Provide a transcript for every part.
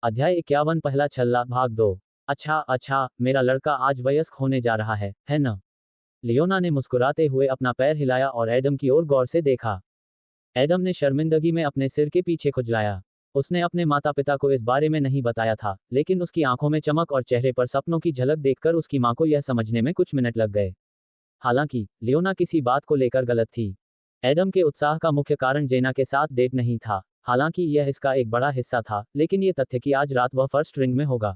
अध्याय 51 पहला छल्ला भाग 2। अच्छा अच्छा, मेरा लड़का आज वयस्क होने जा रहा है न? लियोना ने मुस्कुराते हुए अपना पैर हिलाया और एडम की ओर गौर से देखा। एडम ने शर्मिंदगी में अपने सिर के पीछे खुजलाया। उसने अपने माता पिता को इस बारे में नहीं बताया था, लेकिन उसकी आंखों में चमक और चेहरे पर सपनों की झलक देखकर उसकी मां को यह समझने में कुछ मिनट लग गए। हालांकि लियोना किसी बात को लेकर गलत थी। एडम के उत्साह का मुख्य कारण जेना के साथ डेट नहीं था, हालांकि यह इसका एक बड़ा हिस्सा था, लेकिन ये तथ्य कि आज रात वह फर्स्ट रिंग में होगा।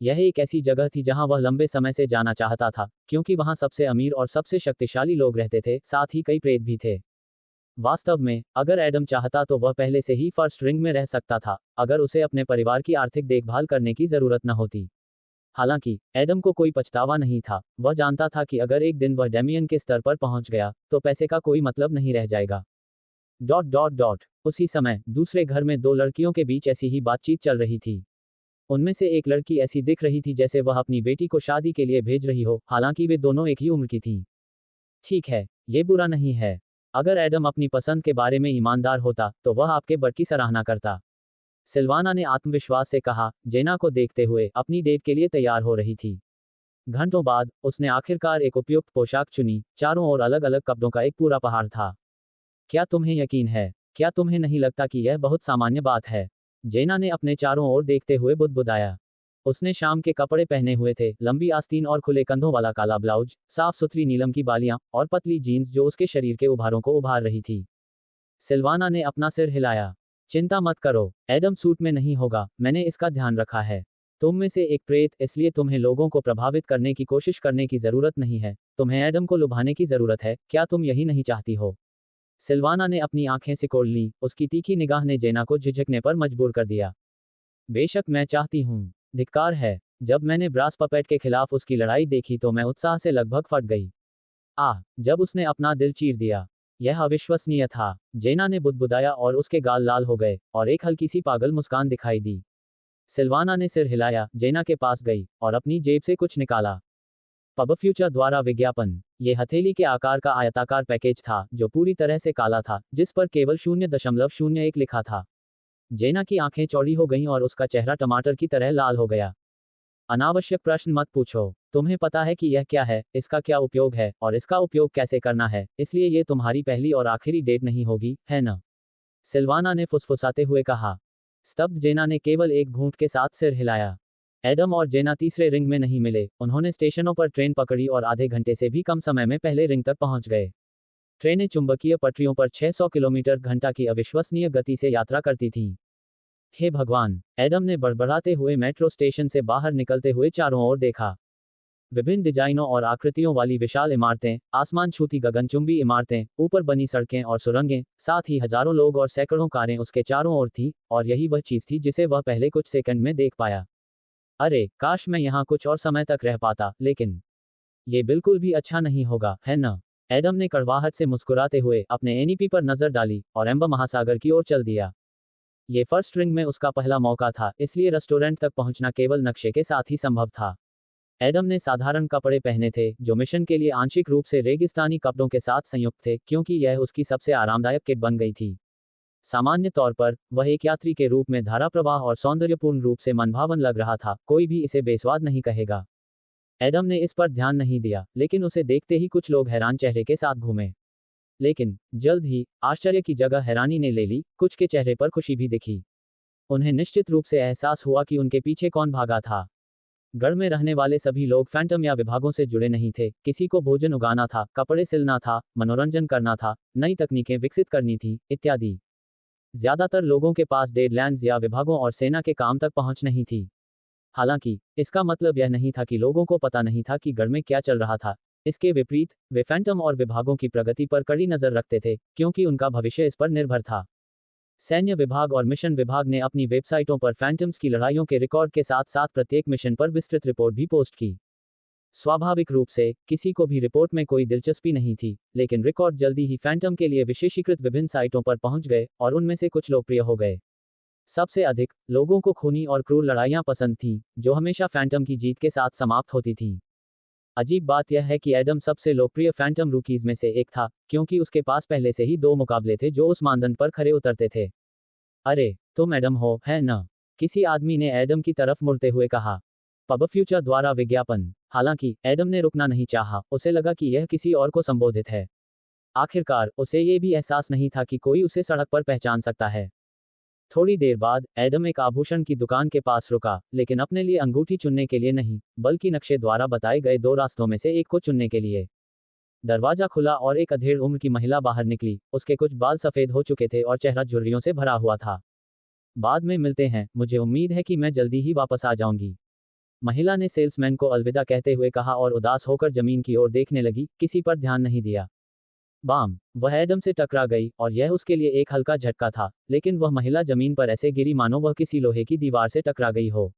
यह एक ऐसी जगह थी जहां वह लंबे समय से जाना चाहता था, क्योंकि वहां सबसे अमीर और सबसे शक्तिशाली लोग रहते थे, साथ ही कई प्रेत भी थे। वास्तव में, अगर एडम चाहता तो वह पहले से ही फर्स्ट रिंग में रह सकता था, अगर उसे अपने परिवार की आर्थिक देखभाल करने की जरूरत न होती। हालांकि एडम को कोई पछतावा नहीं था। वह जानता था कि अगर एक दिन वह डेमियन के स्तर पर पहुंच गया, तो पैसे का कोई मतलब नहीं रह जाएगा। डॉट डॉट डॉट उसी समय दूसरे घर में दो लड़कियों के बीच ऐसी ही बातचीत चल रही थी। उनमें से एक लड़की ऐसी दिख रही थी जैसे वह अपनी बेटी को शादी के लिए भेज रही हो, हालांकि वे दोनों एक ही उम्र की थीं। ठीक है, ये बुरा नहीं है। अगर एडम अपनी पसंद के बारे में ईमानदार होता, तो वह आपके बड़ की सराहना करता। सिल्वाना ने आत्मविश्वास से कहा, जेना को देखते हुए अपनी डेट के लिए तैयार हो रही थी। घंटों बाद उसने आखिरकार एक उपयुक्त पोशाक चुनी। चारों ओर अलग अलग कपड़ों का एक पूरा पहाड़ था। क्या तुम्हें यकीन है? क्या तुम्हें नहीं लगता कि यह बहुत सामान्य बात है? जेना ने अपने चारों ओर देखते हुए बुदबुदाया। उसने शाम के कपड़े पहने हुए थे, लंबी आस्तीन और खुले कंधों वाला काला ब्लाउज, साफ सुथरी नीलम की बालियां और पतली जीन्स जो उसके शरीर के उभारों को उभार रही थी। सिल्वाना ने अपना सिर हिलाया। चिंता मत करो, एडम सूट में नहीं होगा, मैंने इसका ध्यान रखा है। तुम में से एक प्रेत, इसलिए तुम्हें लोगों को प्रभावित करने की कोशिश करने की जरूरत नहीं है। तुम्हें एडम को लुभाने की जरूरत है, क्या तुम यही नहीं चाहती हो? सिल्वाना ने अपनी आंखें सिकोड़ लीं, उसकी तीखी निगाह ने जेना को झिझकने पर मजबूर कर दिया। बेशक मैं चाहती हूँ। धिक्कार है। जब मैंने ब्रास पपेट के खिलाफ उसकी लड़ाई देखी तो मैं उत्साह से लगभग फट गई। जब उसने अपना दिल चीर दिया। यह अविश्वसनीय था। जेना ने बुदबुदाया और उसके गाल लाल हो गए, और एक हल्की सी पागल मुस्कान दिखाई दी। सिल्वाना ने सिर हिलाया, जेना के पास गई, और अपनी जेब से कुछ निकाला। पब फ्यूचर द्वारा विज्ञापन। ये हथेली के आकार का आयताकार पैकेज था, जो पूरी तरह से काला था, जिस पर केवल 0.01 लिखा था। जेना की आंखें चौड़ी हो गईं और उसका चेहरा टमाटर की तरह लाल हो गया। अनावश्यक प्रश्न मत पूछो। तुम्हें पता है कि यह क्या है, इसका क्या उपयोग है, और इसका उपयोग कैसे करना है, इसलिए ये तुम्हारी पहली और आखिरी डेट नहीं होगी, है न? सिल्वाना ने फुसफुसाते हुए कहा। स्तब्ध जेना ने केवल एक घूंट के साथ सिर हिलाया। एडम और जेना तीसरे रिंग में नहीं मिले। उन्होंने स्टेशनों पर ट्रेन पकड़ी और आधे घंटे से भी कम समय में पहले रिंग तक पहुंच गए। ट्रेनें चुंबकीय पटरियों पर 600 किलोमीटर घंटा की अविश्वसनीय गति से यात्रा करती थीं। हे भगवान! एडम ने बड़बड़ाते हुए मेट्रो स्टेशन से बाहर निकलते हुए चारों ओर देखा। विभिन्न डिजाइनों और आकृतियों वाली विशाल इमारतें, आसमान छूती गगनचुंबी इमारतें, ऊपर बनी सड़कें और सुरंगें, साथ ही हजारों लोग और सैकड़ों कारें उसके चारों ओर थीं, और यही वह चीज थी जिसे वह पहले कुछ सेकंड में देख पाया। अरे, काश मैं यहाँ कुछ और समय तक रह पाता, लेकिन ये बिल्कुल भी अच्छा नहीं होगा, है न? एडम ने कड़वाहट से मुस्कुराते हुए अपने एनईपी पर नजर डाली, और एम्बर महासागर की ओर चल दिया। ये फर्स्ट रिंग में उसका पहला मौका था, इसलिए रेस्टोरेंट तक पहुंचना केवल नक्शे के साथ ही संभव था। एडम ने साधारण कपड़े पहने थे, जो मिशन के लिए आंशिक रूप से रेगिस्तानी कपड़ों के साथ संयुक्त थे, क्योंकि यह उसकी सबसे आरामदायक किट बन गई थी। सामान्य तौर पर वह एक यात्री के रूप में धाराप्रवाह और सौंदर्यपूर्ण रूप से मनभावन लग रहा था, कोई भी इसे बेस्वाद नहीं कहेगा। एडम ने इस पर ध्यान नहीं दिया, लेकिन उसे देखते ही कुछ लोग हैरान चेहरे के साथ घूमे। लेकिन जल्द ही आश्चर्य की जगह हैरानी ने ले ली, कुछ के चेहरे पर खुशी भी दिखी। उन्हें निश्चित रूप से एहसास हुआ कि उनके पीछे कौन भागा था। गढ़ में रहने वाले सभी लोग फैंटम या विभागों से जुड़े नहीं थे। किसी को भोजन उगाना था, कपड़े सिलना था, मनोरंजन करना था, नई तकनीकें विकसित करनी थी, इत्यादि। ज्यादातर लोगों के पास डेडलैंड्स या विभागों और सेना के काम तक पहुंच नहीं थी। हालांकि इसका मतलब यह नहीं था कि लोगों को पता नहीं था कि गढ़ में क्या चल रहा था। इसके विपरीत, वे फैंटम और विभागों की प्रगति पर कड़ी नजर रखते थे, क्योंकि उनका भविष्य इस पर निर्भर था। सैन्य विभाग और मिशन विभाग ने अपनी वेबसाइटों पर फैंटम्स की लड़ाइयों के रिकॉर्ड के साथ साथ प्रत्येक मिशन पर विस्तृत रिपोर्ट भी पोस्ट की। स्वाभाविक रूप से किसी को भी रिपोर्ट में कोई दिलचस्पी नहीं थी, लेकिन रिकॉर्ड जल्दी ही फैंटम के लिए विशेषीकृत विभिन्न साइटों पर पहुंच गए, और उनमें से कुछ लोकप्रिय हो गए। सबसे अधिक लोगों को खूनी और क्रूर लड़ाइयां पसंद थीं, जो हमेशा फैंटम की जीत के साथ समाप्त होती थीं। अजीब बात यह है कि एडम सबसे लोकप्रिय फैंटम रूकीज में से एक था, क्योंकि उसके पास पहले से ही 2 मुकाबले थे जो उस मानदंड पर खरे उतरते थे। अरे, तुम एडम हो, है न? किसी आदमी ने एडम की तरफ मुड़ते हुए कहा। पब फ्यूचर द्वारा विज्ञापन। हालांकि एडम ने रुकना नहीं चाहा, उसे लगा कि यह किसी और को संबोधित है। आखिरकार उसे ये भी एहसास नहीं था कि कोई उसे सड़क पर पहचान सकता है। थोड़ी देर बाद एडम एक आभूषण की दुकान के पास रुका, लेकिन अपने लिए अंगूठी चुनने के लिए नहीं, बल्कि नक्शे द्वारा बताए गए 2 रास्तों में से एक को चुनने के लिए। दरवाजा खुला और एक अधेड़ उम्र की महिला बाहर निकली। उसके कुछ बाल सफेद हो चुके थे और चेहरा झुर्रियों से भरा हुआ था। बाद में मिलते हैं, मुझे उम्मीद है कि मैं जल्दी ही वापस आ जाऊंगी, महिला ने सेल्समैन को अलविदा कहते हुए कहा और उदास होकर जमीन की ओर देखने लगी, किसी पर ध्यान नहीं दिया। बाम! वह एडम से टकरा गई और यह उसके लिए एक हल्का झटका था, लेकिन वह महिला जमीन पर ऐसे गिरी मानो वह किसी लोहे की दीवार से टकरा गई हो।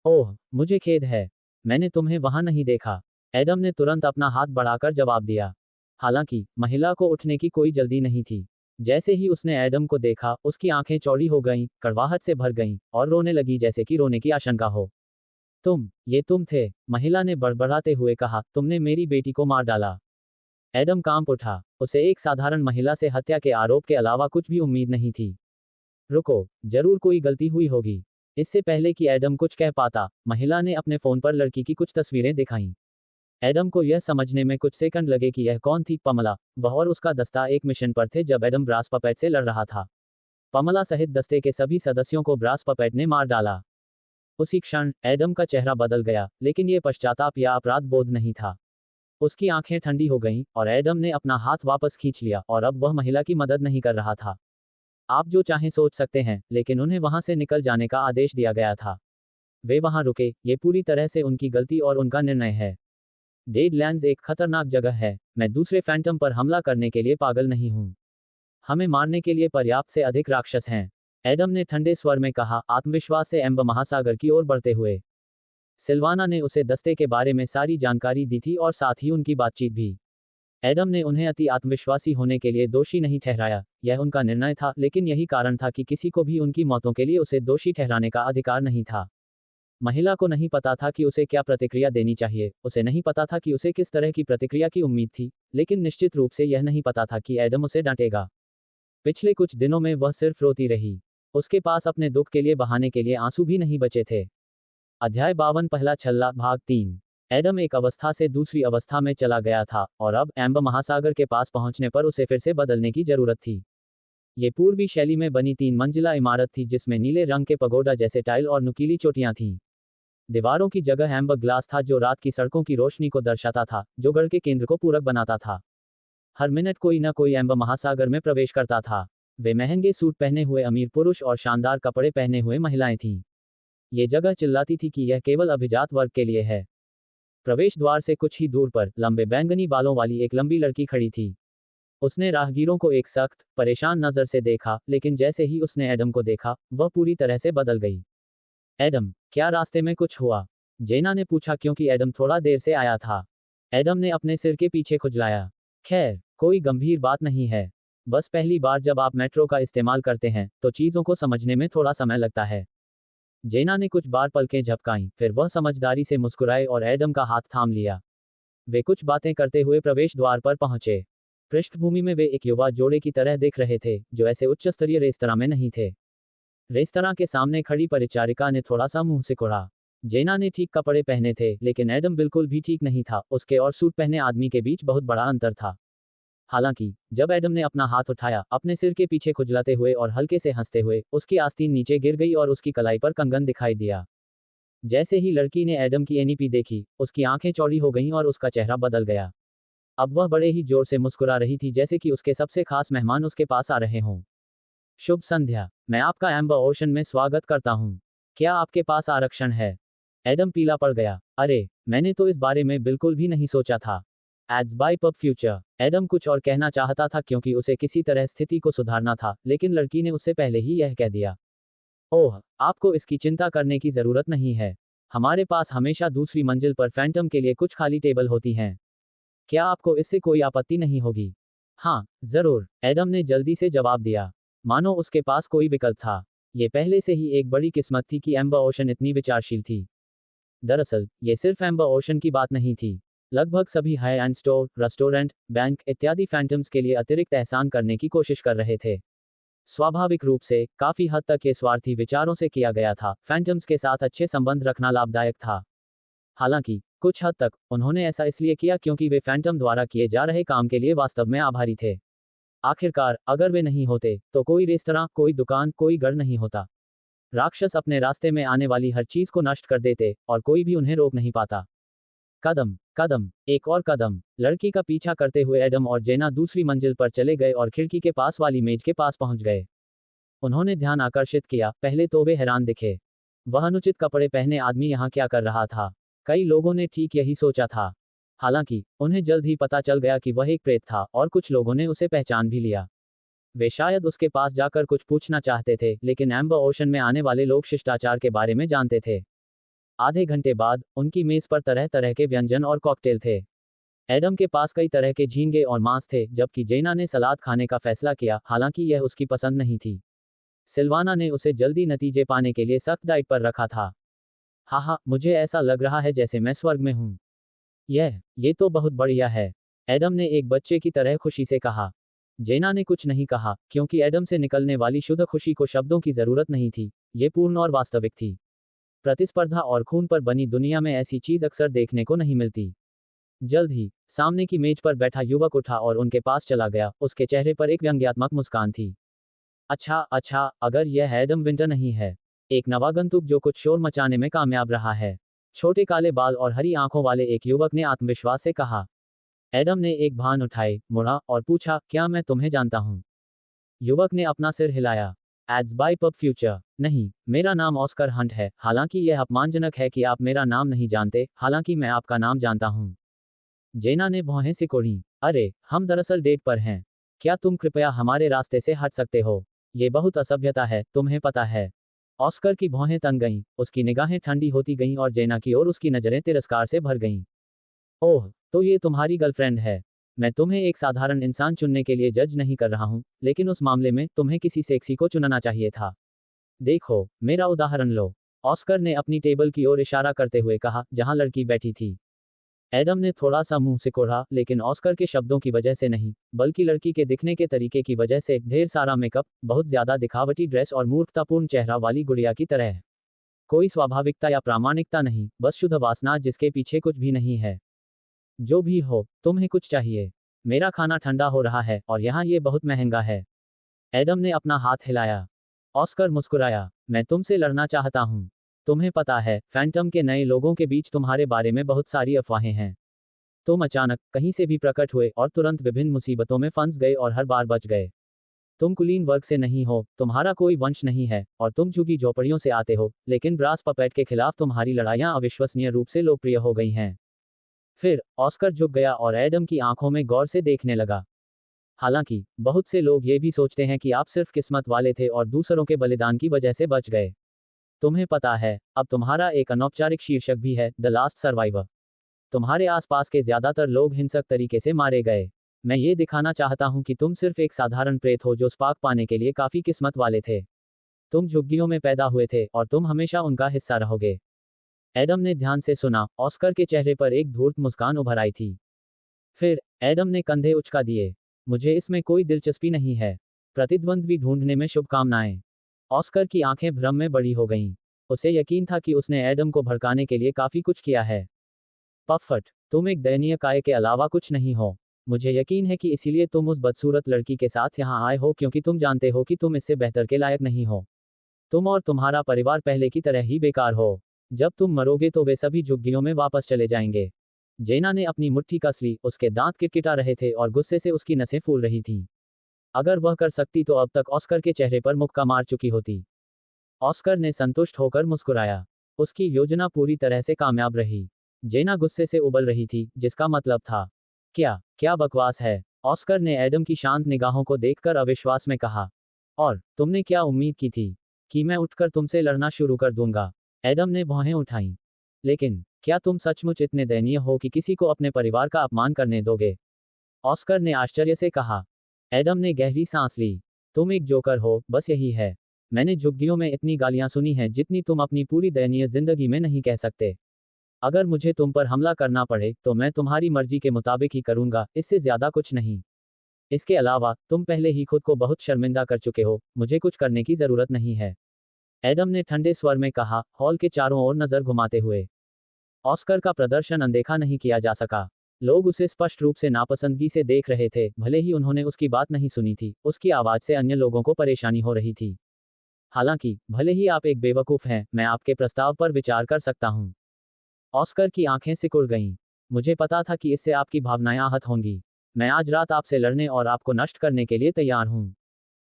ओह, मुझे खेद है, मैंने तुम्हें वहां नहीं देखा, एडम ने तुरंत अपना हाथ बढ़ाकर जवाब दिया। हालांकि महिला को उठने की कोई जल्दी नहीं थी। जैसे ही उसने एडम को देखा, उसकी आंखें चौड़ी हो गईं, कड़वाहट से भर गईं और रोने लगी जैसे कि रोने की आशंका हो। ये तुम थे, महिला ने बड़बड़ाते हुए कहा, तुमने मेरी बेटी को मार डाला। एडम कांप उठा, उसे एक साधारण महिला से हत्या के आरोप के अलावा कुछ भी उम्मीद नहीं थी। रुको, जरूर कोई गलती हुई होगी। इससे पहले कि एडम कुछ कह पाता, महिला ने अपने फोन पर लड़की की कुछ तस्वीरें दिखाईं। एडम को यह समझने में कुछ सेकंड लगे कि यह कौन थी। पमला। वह और उसका दस्ता एक मिशन पर थे जब एडम ब्रास पपेट से लड़ रहा था। पमला सहित दस्ते के सभी सदस्यों को ब्रास पपेट ने मार डाला। उसी क्षण एडम का चेहरा बदल गया, लेकिन यह पश्चाताप या अपराध बोध नहीं था। उसकी आंखें ठंडी हो गईं और एडम ने अपना हाथ वापस खींच लिया और अब वह महिला की मदद नहीं कर रहा था। आप जो चाहें सोच सकते हैं, लेकिन उन्हें वहां से निकल जाने का आदेश दिया गया था। वे वहां रुके, ये पूरी तरह से उनकी गलती और उनका निर्णय है। डेडलैंड्स एक खतरनाक जगह है, मैं दूसरे फैंटम पर हमला करने के लिए पागल नहीं हूं। हमें मारने के लिए पर्याप्त से अधिक राक्षस हैं, एडम ने ठंडे स्वर में कहा, आत्मविश्वास से एम्बर महासागर की ओर बढ़ते हुए। सिल्वाना ने उसे दस्ते के बारे में सारी जानकारी दी थी और साथ ही उनकी बातचीत भी। एडम ने उन्हें अति आत्मविश्वासी होने के लिए दोषी नहीं ठहराया, यह उनका निर्णय था, लेकिन यही कारण था कि किसी को भी उनकी मौतों के लिए उसे दोषी ठहराने का अधिकार नहीं था। महिला को नहीं पता था कि उसे क्या प्रतिक्रिया देनी चाहिए, उसे नहीं पता था कि उसे किस तरह की प्रतिक्रिया की उम्मीद थी, लेकिन निश्चित रूप से यह नहीं पता था कि एडम उसे डांटेगा। पिछले कुछ दिनों में वह सिर्फ रोती रही। उसके पास अपने दुख के लिए बहाने के लिए आंसू भी नहीं बचे थे। अध्याय 52 पहला छल्ला भाग 3। एडम एक अवस्था से दूसरी अवस्था में चला गया था और अब एम्बर महासागर के पास पहुंचने पर उसे फिर से बदलने की जरूरत थी। ये पूर्वी शैली में बनी 3 मंजिला इमारत थी जिसमें नीले रंग के पगोडा जैसे टाइल और नुकीली चोटियां थीं। दीवारों की जगह एम्बर ग्लास था जो रात की सड़कों की रोशनी को दर्शाता था, जो गढ़ के केंद्र को पूरक बनाता था। हर मिनट कोई न कोई एम्बर महासागर में प्रवेश करता था। वे महंगे सूट पहने हुए अमीर पुरुष और शानदार कपड़े पहने हुए महिलाएं थीं। ये जगह चिल्लाती थी कि यह केवल अभिजात वर्ग के लिए है। प्रवेश द्वार से कुछ ही दूर पर लंबे बैंगनी बालों वाली एक लंबी लड़की खड़ी थी। उसने राहगीरों को एक सख्त, परेशान नजर से देखा, लेकिन जैसे ही उसने एडम को देखा, वह पूरी तरह से बदल गई। एडम, क्या रास्ते में कुछ हुआ? जेना ने पूछा क्योंकि एडम थोड़ा देर से आया था। एडम ने अपने सिर के पीछे खुजलाया। खैर, कोई गंभीर बात नहीं है। बस पहली बार जब आप मेट्रो का इस्तेमाल करते हैं, तो चीजों को समझने में थोड़ा समय लगता है। जेना ने कुछ बार पलकें झपकाईं, फिर वह समझदारी से मुस्कुराए और एडम का हाथ थाम लिया। वे कुछ बातें करते हुए प्रवेश द्वार पर पहुंचे। पृष्ठभूमि में वे एक युवा जोड़े की तरह दिख रहे थे, जो ऐसे उच्च स्तरीय रेस्तरां में नहीं थे। रेस्तरां के सामने खड़ी परिचारिका ने थोड़ा सा मुंह सिकुड़ा। जेना ने ठीक कपड़े पहने थे, लेकिन एडम बिल्कुल भी ठीक नहीं था। उसके और सूट पहने आदमी के बीच बहुत बड़ा अंतर था। हालांकि जब एडम ने अपना हाथ उठाया, अपने सिर के पीछे खुजलाते हुए और हल्के से हंसते हुए, उसकी आस्तीन नीचे गिर गई और उसकी कलाई पर कंगन दिखाई दिया। जैसे ही लड़की ने एडम की एनीपी देखी, उसकी आंखें चौड़ी हो गईं और उसका चेहरा बदल गया। अब वह बड़े ही जोर से मुस्कुरा रही थी, जैसे कि उसके सबसे खास मेहमान उसके पास आ रहे हों। शुभ संध्या, मैं आपका एम्बर ओशन में स्वागत करता हूं। क्या आपके पास आरक्षण है? एडम पीला पड़ गया। अरे, मैंने तो इस बारे में बिल्कुल भी नहीं सोचा था। Ads by pub future. Adam कुछ और कहना चाहता था क्योंकि उसे किसी तरह स्थिति को सुधारना था, लेकिन लड़की ने उससे पहले ही यह कह दिया। ओह, आपको इसकी चिंता करने की जरूरत नहीं है। हमारे पास हमेशा दूसरी मंजिल पर फैंटम के लिए कुछ खाली टेबल होती हैं। क्या आपको इससे कोई आपत्ति नहीं होगी? हाँ, जरूर, एडम ने जल्दी से जवाब दिया, मानो उसके पास कोई विकल्प था। ये पहले से ही एक बड़ी किस्मत थी कि एम्बर ओशन इतनी विचारशील थी। दरअसल, ये सिर्फ एम्बर ओशन की बात नहीं थी। लगभग सभी high and store, restaurant, bank इत्यादि फैंटम्स के लिए अतिरिक्त एहसान करने की कोशिश कर रहे थे। स्वाभाविक रूप से काफी हद तक ये स्वार्थी विचारों से किया गया था। फैंटम्स के साथ अच्छे संबंध रखना लाभदायक था। हालांकि कुछ हद तक उन्होंने ऐसा इसलिए किया क्योंकि वे फैंटम द्वारा किए जा रहे काम के लिए वास्तव में आभारी थे। आखिरकार अगर वे नहीं होते तो कोई रेस्तरां, कोई दुकान, कोई घर नहीं होता। राक्षस अपने रास्ते में आने वाली हर चीज को नष्ट कर देते और कोई भी उन्हें रोक नहीं पाता। कदम कदम, एक और कदम। लड़की का पीछा करते हुए एडम और जेना दूसरी मंजिल पर चले गए और खिड़की के पास वाली मेज के पास पहुंच गए। उन्होंने ध्यान आकर्षित किया। पहले तो वे हैरान दिखे। वह अनुचित कपड़े पहने आदमी यहाँ क्या कर रहा था? कई लोगों ने ठीक यही सोचा था। हालांकि उन्हें जल्द ही पता चल गया कि वह एक प्रेत था और कुछ लोगों ने उसे पहचान भी लिया। वे शायद उसके पास जाकर कुछ पूछना चाहते थे, लेकिन एम्बर ओशन में आने वाले लोग शिष्टाचार के बारे में जानते थे। आधे घंटे बाद उनकी मेज पर तरह तरह के व्यंजन और कॉकटेल थे। एडम के पास कई तरह के झींगे और मांस थे, जबकि जेना ने सलाद खाने का फैसला किया, हालांकि यह उसकी पसंद नहीं थी। सिल्वाना ने उसे जल्दी नतीजे पाने के लिए सख्त डाइट पर रखा था। हाँ, मुझे ऐसा लग रहा है जैसे मैं स्वर्ग में हूँ। ये तो बहुत बढ़िया है, एडम ने एक बच्चे की तरह खुशी से कहा। जेना ने कुछ नहीं कहा, क्योंकि एडम से निकलने वाली शुद्ध खुशी को शब्दों की जरूरत नहीं थी। ये पूर्ण और वास्तविक थी। प्रतिस्पर्धा और खून पर बनी दुनिया में ऐसी चीज अक्सर देखने को नहीं मिलती। जल्द ही सामने की मेज पर बैठा युवक उठा और उनके पास चला गया। उसके चेहरे पर एक व्यंग्यात्मक मुस्कान थी। अच्छा, अगर यह एडम विंटर नहीं है। एक नवागंतुक जो कुछ शोर मचाने में कामयाब रहा है। छोटे काले बाल और हरी आंखों वाले एक युवक ने आत्मविश्वास से कहा। एडम ने एक भान उठाए, मुड़ा और पूछा, क्या मैं तुम्हें जानता हूं? युवक ने अपना सिर हिलाया। Ads by pub future. नहीं, मेरा नाम ऑस्कर हंट है। हालांकि यह अपमानजनक है कि आप मेरा नाम नहीं जानते, हालांकि मैं आपका नाम जानता हूं। जेना ने भौहें सिकोड़ी। अरे, हम दरअसल डेट पर हैं। क्या तुम कृपया हमारे रास्ते से हट सकते हो? ये बहुत असभ्यता है, तुम्हें पता है। ऑस्कर की भौहें तन गईं, उसकी निगाहें ठंडी होती गईं और जेना की ओर उसकी नजरें तिरस्कार से भर गईं। ओह, तो ये तुम्हारी गर्लफ्रेंड है। मैं तुम्हें एक साधारण इंसान चुनने के लिए जज नहीं कर रहा हूं, लेकिन उस मामले में तुम्हें किसी सेक्सी को चुनना चाहिए था। देखो, मेरा उदाहरण लो। ऑस्कर ने अपनी टेबल की ओर इशारा करते हुए कहा, जहां लड़की बैठी थी। एडम ने थोड़ा सा मुंह सिकोड़ा, लेकिन ऑस्कर के शब्दों की वजह से नहीं, बल्कि लड़की के दिखने के तरीके की वजह से। ढेर सारा मेकअप, बहुत ज्यादा दिखावटी ड्रेस और मूर्खतापूर्ण चेहरा वाली गुड़िया की तरह। कोई स्वाभाविकता या प्रामाणिकता नहीं, बस शुद्ध वासना जिसके पीछे कुछ भी नहीं है। जो भी हो, तुम्हें कुछ चाहिए। मेरा खाना ठंडा हो रहा है और यहाँ ये बहुत महंगा है। एडम ने अपना हाथ हिलाया। ऑस्कर मुस्कुराया। मैं तुमसे लड़ना चाहता हूँ। तुम्हें पता है, फैंटम के नए लोगों के बीच तुम्हारे बारे में बहुत सारी अफवाहें हैं। तुम अचानक कहीं से भी प्रकट हुए और तुरंत विभिन्न मुसीबतों में फंस गए और हर बार बच गए। तुम कुलीन वर्ग से नहीं हो, तुम्हारा कोई वंश नहीं है, और तुम झुग्गी झोपड़ियों से आते हो, लेकिन ब्रास पपेट के खिलाफ तुम्हारी लड़ाइयाँ अविश्वसनीय रूप से लोकप्रिय हो गई हैं। फिर ऑस्कर झुक गया और एडम की आंखों में गौर से देखने लगा। हालांकि बहुत से लोग ये भी सोचते हैं कि आप सिर्फ किस्मत वाले थे और दूसरों के बलिदान की वजह से बच गए। तुम्हें पता है, अब तुम्हारा एक अनौपचारिक शीर्षक भी है, द लास्ट सर्वाइवर। तुम्हारे आसपास के ज्यादातर लोग हिंसक तरीके से मारे गए। मैं ये दिखाना चाहता हूं कि तुम सिर्फ एक साधारण प्रेत हो जो स्पार्क पाने के लिए काफी किस्मत वाले थे। तुम झुग्गियों में पैदा हुए थे और तुम हमेशा उनका हिस्सा रहोगे। एडम ने ध्यान से सुना। ऑस्कर के चेहरे पर एक धूर्त मुस्कान उभर आई थी। फिर एडम ने कंधे उचका दिए। मुझे इसमें कोई दिलचस्पी नहीं है। प्रतिद्वंद्वी ढूंढने में शुभकामनाएं। ऑस्कर की आंखें भ्रम में बड़ी हो गईं। उसे यकीन था कि उसने एडम को भड़काने के लिए काफी कुछ किया है। पफट, तुम एक दयनीय काय के अलावा कुछ नहीं हो। मुझे यकीन है कि इसीलिए तुम उस बदसूरत लड़की के साथ यहाँ आए हो, क्योंकि तुम जानते हो कि तुम इससे बेहतर के लायक नहीं हो। तुम और तुम्हारा परिवार पहले की तरह ही बेकार हो। जब तुम मरोगे तो वे सभी झुग्गियों में वापस चले जाएंगे। जेना ने अपनी मुट्ठी कस ली, उसके दांत किटकिटा रहे थे और गुस्से से उसकी नसें फूल रही थीं। अगर वह कर सकती तो अब तक ऑस्कर के चेहरे पर मुक्का मार चुकी होती। ऑस्कर ने संतुष्ट होकर मुस्कुराया। उसकी योजना पूरी तरह से कामयाब रही। जेना गुस्से से उबल रही थी, जिसका मतलब था, क्या बकवास है? ऑस्कर ने एडम की शांत निगाहों को देखकर अविश्वास में कहा। और तुमने क्या उम्मीद की थी कि मैं उठकर तुमसे लड़ना शुरू कर दूंगा? एडम ने भौहें उठाईं। लेकिन क्या तुम सचमुच इतने दयनीय हो कि किसी को अपने परिवार का अपमान करने दोगे? ऑस्कर ने आश्चर्य से कहा। एडम ने गहरी सांस ली। तुम एक जोकर हो, बस यही है। मैंने झुग्गियों में इतनी गालियां सुनी हैं जितनी तुम अपनी पूरी दयनीय जिंदगी में नहीं कह सकते। अगर मुझे तुम पर हमला करना पड़े तो मैं तुम्हारी मर्जी के मुताबिक ही करूंगा, इससे ज्यादा कुछ नहीं। इसके अलावा तुम पहले ही खुद को बहुत शर्मिंदा कर चुके हो, मुझे कुछ करने की जरूरत नहीं है। एडम ने ठंडे स्वर में कहा, हॉल के चारों ओर नजर घुमाते हुए। ऑस्कर का प्रदर्शन अनदेखा नहीं किया जा सका। लोग उसे स्पष्ट रूप से नापसंदगी से देख रहे थे, भले ही उन्होंने उसकी बात नहीं सुनी थी, उसकी आवाज से अन्य लोगों को परेशानी हो रही थी। हालांकि, भले ही आप एक बेवकूफ हैं, मैं आपके प्रस्ताव पर विचार कर सकता हूं। ऑस्कर की आंखें सिकुड़ गईं। मुझे पता था कि इससे आपकी भावनाएं आहत होंगी। मैं आज रात आपसे लड़ने और आपको नष्ट करने के लिए तैयार हूं।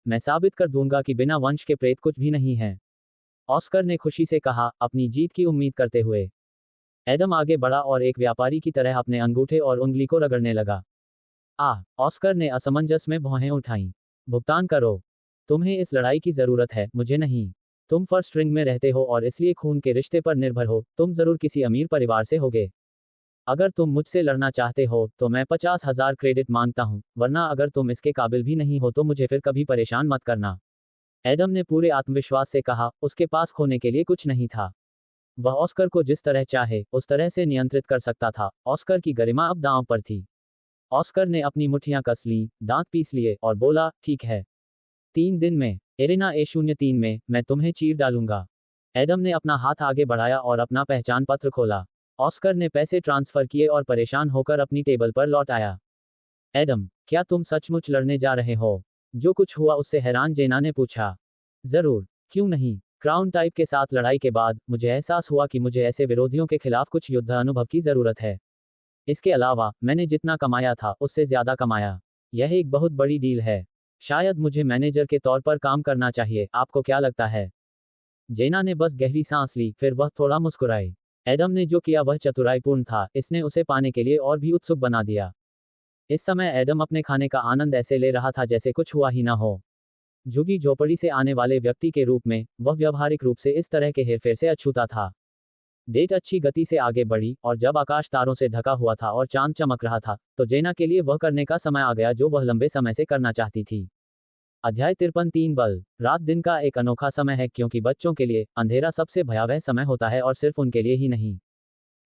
मैं साबित कर दूंगा कि बिना वंश के प्रेत कुछ भी नहीं है। ऑस्कर ने खुशी से कहा, अपनी जीत की उम्मीद करते हुए। एडम आगे बढ़ा और एक व्यापारी की तरह अपने अंगूठे और उंगली को रगड़ने लगा। ऑस्कर ने असमंजस में भौहें उठाईं। भुगतान करो। तुम्हें इस लड़ाई की जरूरत है, मुझे नहीं। तुम फर्स्ट रिंग में रहते हो और इसलिए खून के रिश्ते पर निर्भर हो, तुम जरूर किसी अमीर परिवार से होगे। अगर तुम मुझसे लड़ना चाहते हो तो मैं 50,000 क्रेडिट मांगता हूं, वरना अगर तुम इसके काबिल भी नहीं हो तो मुझे फिर कभी परेशान मत करना। एडम ने पूरे आत्मविश्वास से कहा, उसके पास खोने के लिए कुछ नहीं था। वह ऑस्कर को जिस तरह चाहे उस तरह से नियंत्रित कर सकता था। ऑस्कर की गरिमा अब दांव पर थी। ऑस्कर ने अपनी मुट्ठियां कस लीं, दांत पीस लिए और बोला, ठीक है। 3 दिन में, एरिना A03 में, मैं तुम्हें चीर डालूंगा। एडम ने अपना हाथ आगे बढ़ाया और अपना पहचान पत्र खोला। ऑस्कर ने पैसे ट्रांसफर किए और परेशान होकर अपनी टेबल पर लौट आया। एडम, क्या तुम सचमुच लड़ने जा रहे हो? जो कुछ हुआ उससे हैरान जेना ने पूछा। जरूर, क्यों नहीं? क्राउन टाइप के साथ लड़ाई के बाद मुझे एहसास हुआ कि मुझे ऐसे विरोधियों के खिलाफ कुछ युद्ध अनुभव की जरूरत है। इसके अलावा, मैंने जितना कमाया था उससे ज्यादा कमाया। यह एक बहुत बड़ी डील है। शायद मुझे मैनेजर के तौर पर काम करना चाहिए, आपको क्या लगता है? जेना ने बस गहरी सांस ली, फिर वह थोड़ा मुस्कुराई। एडम ने जो किया वह चतुराईपूर्ण था, इसने उसे पाने के लिए और भी उत्सुक बना दिया। इस समय एडम अपने खाने का आनंद ऐसे ले रहा था जैसे कुछ हुआ ही ना हो। झुगी झोपड़ी से आने वाले व्यक्ति के रूप में, वह व्यवहारिक रूप से इस तरह के हेरफेर से अछूता था। डेट अच्छी गति से आगे बढ़ी, और जब आकाश तारों से ढका हुआ था और चांद चमक रहा था, तो जेना के लिए वह करने का समय आ गया जो वह लंबे समय से करना चाहती थी। अध्याय 53 3 बल। रात दिन का एक अनोखा समय है क्योंकि बच्चों के लिए अंधेरा सबसे भयावह समय होता है और सिर्फ उनके लिए ही नहीं।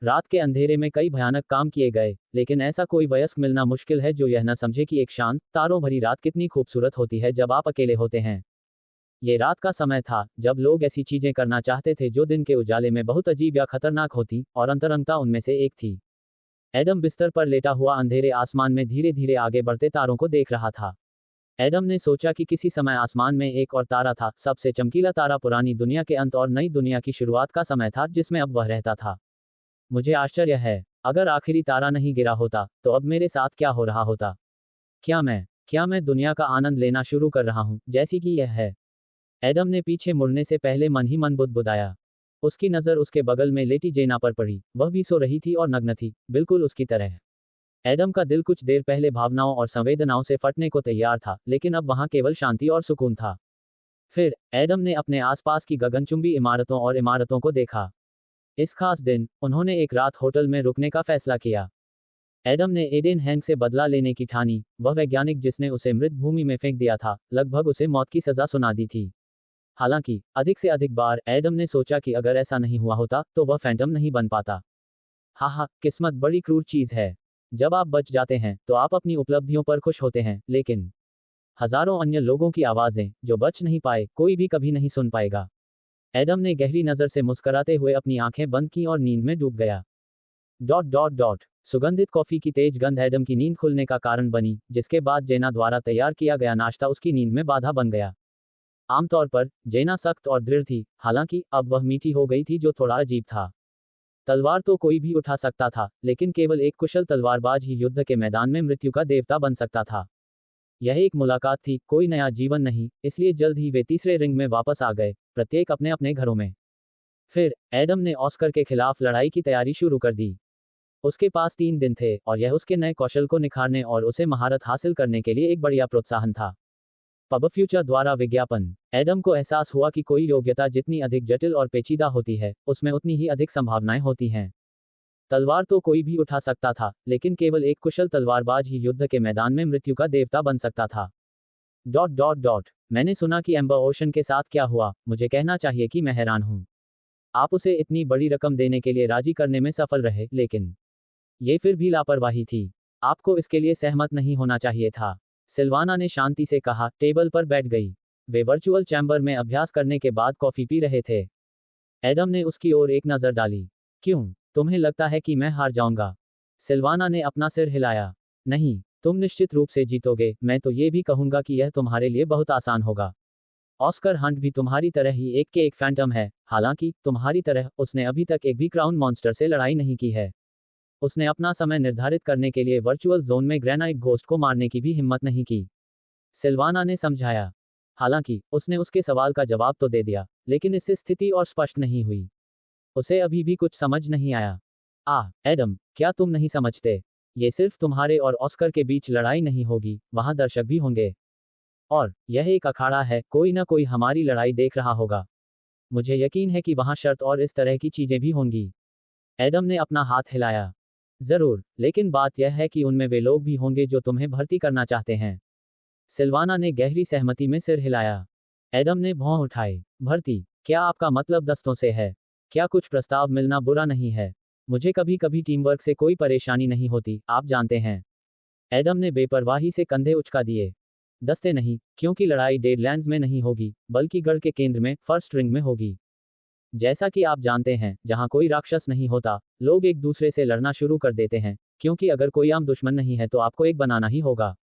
रात के अंधेरे में कई भयानक काम किए गए, लेकिन ऐसा कोई वयस्क मिलना मुश्किल है जो यह न समझे कि एक शांत, तारों भरी रात कितनी खूबसूरत होती है जब आप अकेले होते हैं। ये रात का समय था जब लोग ऐसी चीजें करना चाहते थे जो दिन के उजाले में बहुत अजीब या खतरनाक होती, और अंतरंगता उनमें से एक थी। एडम बिस्तर पर लेटा हुआ अंधेरे आसमान में धीरे धीरे आगे बढ़ते तारों को देख रहा था। एडम ने सोचा कि किसी समय आसमान में एक और तारा था, सबसे चमकीला तारा पुरानी दुनिया के अंत और नई दुनिया की शुरुआत का समय था जिसमें अब वह रहता था। मुझे आश्चर्य है, अगर आखिरी तारा नहीं गिरा होता, तो अब मेरे साथ क्या हो रहा होता? क्या मैं दुनिया का आनंद लेना शुरू कर रहा हूं, जैसी कि यह है? एडम ने पीछे मुड़ने से पहले मन ही मन बुदबुदाया। उसकी नजर उसके बगल में लेटी जेना पर पड़ी, वह भी सो रही थी और नग्न थी, बिल्कुल उसकी तरह। एडम का दिल कुछ देर पहले भावनाओं और संवेदनाओं से फटने को तैयार था, लेकिन अब वहां केवल शांति और सुकून था। फिर, एडम ने अपने आसपास की गगनचुंबी इमारतों और इमारतों को देखा। इस खास दिन, उन्होंने एक रात होटल में रुकने का फैसला किया। एडम ने एडेन हैंक से बदला लेने की ठानी, वह वैज्ञानिक जिसने उसे मृत भूमि में फेंक दिया था, लगभग उसे मौत की सजा सुना दी थी। हालांकि, अधिक से अधिक बार एडम ने सोचा कि अगर ऐसा नहीं हुआ होता, तो वह फैंटम नहीं बन पाता। हाँ, किस्मत बड़ी क्रूर चीज है। जब आप बच जाते हैं, तो आप अपनी उपलब्धियों पर खुश होते हैं, लेकिन हजारों अन्य लोगों की आवाजें, जो बच नहीं पाए, कोई भी कभी नहीं सुन पाएगा। एडम ने गहरी नजर से मुस्कुराते हुए अपनी आंखें बंद की और नींद में डूब गया। डॉट डॉट डॉट सुगंधित कॉफी की तेज गंध एडम की नींद खुलने का कारण बनी, जिसके बाद जेना द्वारा तैयार किया गया नाश्ता उसकी नींद में बाधा बन गया। आमतौर पर, जेना सख्त और दृढ़ थी, हालांकि अब वह मीठी हो गई थी जो थोड़ा अजीब था। तलवार तो कोई भी उठा सकता था, लेकिन केवल एक कुशल तलवारबाज ही युद्ध के मैदान में मृत्यु का देवता बन सकता था। यह एक मुलाकात थी, कोई नया जीवन नहीं, इसलिए जल्द ही वे तीसरे रिंग में वापस आ गए, प्रत्येक अपने अपने घरों में। फिर, एडम ने ऑस्कर के खिलाफ लड़ाई की तैयारी शुरू कर दी। उसके पास 3 दिन थे, और यह उसके नए कौशल को निखारने और उसे महारत हासिल करने के लिए एक बढ़िया प्रोत्साहन था। पब फ्यूचर द्वारा विज्ञापन। एडम को एहसास हुआ कि कोई योग्यता जितनी अधिक जटिल और पेचीदा होती है, उसमें उतनी ही अधिक संभावनाएं होती हैं। तलवार तो कोई भी उठा सकता था, लेकिन केवल एक कुशल तलवारबाज ही युद्ध के मैदान में मृत्यु का देवता बन सकता था। डॉट डॉट डॉट मैंने सुना कि एम्बर ओशन के साथ क्या हुआ, मुझे कहना चाहिए कि मैं हैरान हूं। आप उसे इतनी बड़ी रकम देने के लिए राजी करने में सफल रहे, लेकिन ये फिर भी लापरवाही थी। आपको इसके लिए सहमत नहीं होना चाहिए था। सिल्वाना ने शांति से कहा, टेबल पर बैठ गई। वे वर्चुअल चैम्बर में अभ्यास करने के बाद कॉफी पी रहे थे। एडम ने उसकी ओर एक नज़र डाली। क्यों, तुम्हें लगता है कि मैं हार जाऊंगा? सिल्वाना ने अपना सिर हिलाया। नहीं, तुम निश्चित रूप से जीतोगे। मैं तो ये भी कहूंगा कि यह तुम्हारे लिए बहुत आसान होगा। ऑस्कर हंट भी तुम्हारी तरह ही एक के एक फैंटम है। हालांकि तुम्हारी तरह उसने अभी तक एक भी क्राउन मॉन्स्टर से लड़ाई नहीं की है। उसने अपना समय निर्धारित करने के लिए वर्चुअल जोन में ग्रेनाइट घोस्ट को मारने की भी हिम्मत नहीं की। सिल्वाना ने समझाया। हालांकि उसने उसके सवाल का जवाब तो दे दिया, लेकिन इससे स्थिति और स्पष्ट नहीं हुई। उसे अभी भी कुछ समझ नहीं आया। एडम, क्या तुम नहीं समझते? ये सिर्फ तुम्हारे और ऑस्कर के बीच लड़ाई नहीं होगी, वहां दर्शक भी होंगे। और यह एक अखाड़ा है, कोई ना कोई हमारी लड़ाई देख रहा होगा। मुझे यकीन है कि वहां शर्त और इस तरह की चीजें भी होंगी। एडम ने अपना हाथ हिलाया। जरूर, लेकिन बात यह है कि उनमें वे लोग भी होंगे जो तुम्हें भर्ती करना चाहते हैं। सिल्वाना ने गहरी सहमति में सिर हिलाया। एडम ने भौं उठाए। भर्ती? क्या आपका मतलब दस्तों से है? क्या कुछ प्रस्ताव मिलना बुरा नहीं है? मुझे कभी कभी टीमवर्क से कोई परेशानी नहीं होती, आप जानते हैं। एडम ने बेपरवाही से कंधे उचका दिए। दस्ते नहीं, क्योंकि लड़ाई डेडलैंड्स में नहीं होगी, बल्कि गढ़ के केंद्र में, फर्स्ट रिंग में होगी। जैसा कि आप जानते हैं, जहां कोई राक्षस नहीं होता, लोग एक दूसरे से लड़ना शुरू कर देते हैं, क्योंकि अगर कोई आम दुश्मन नहीं है तो आपको एक बनाना ही होगा।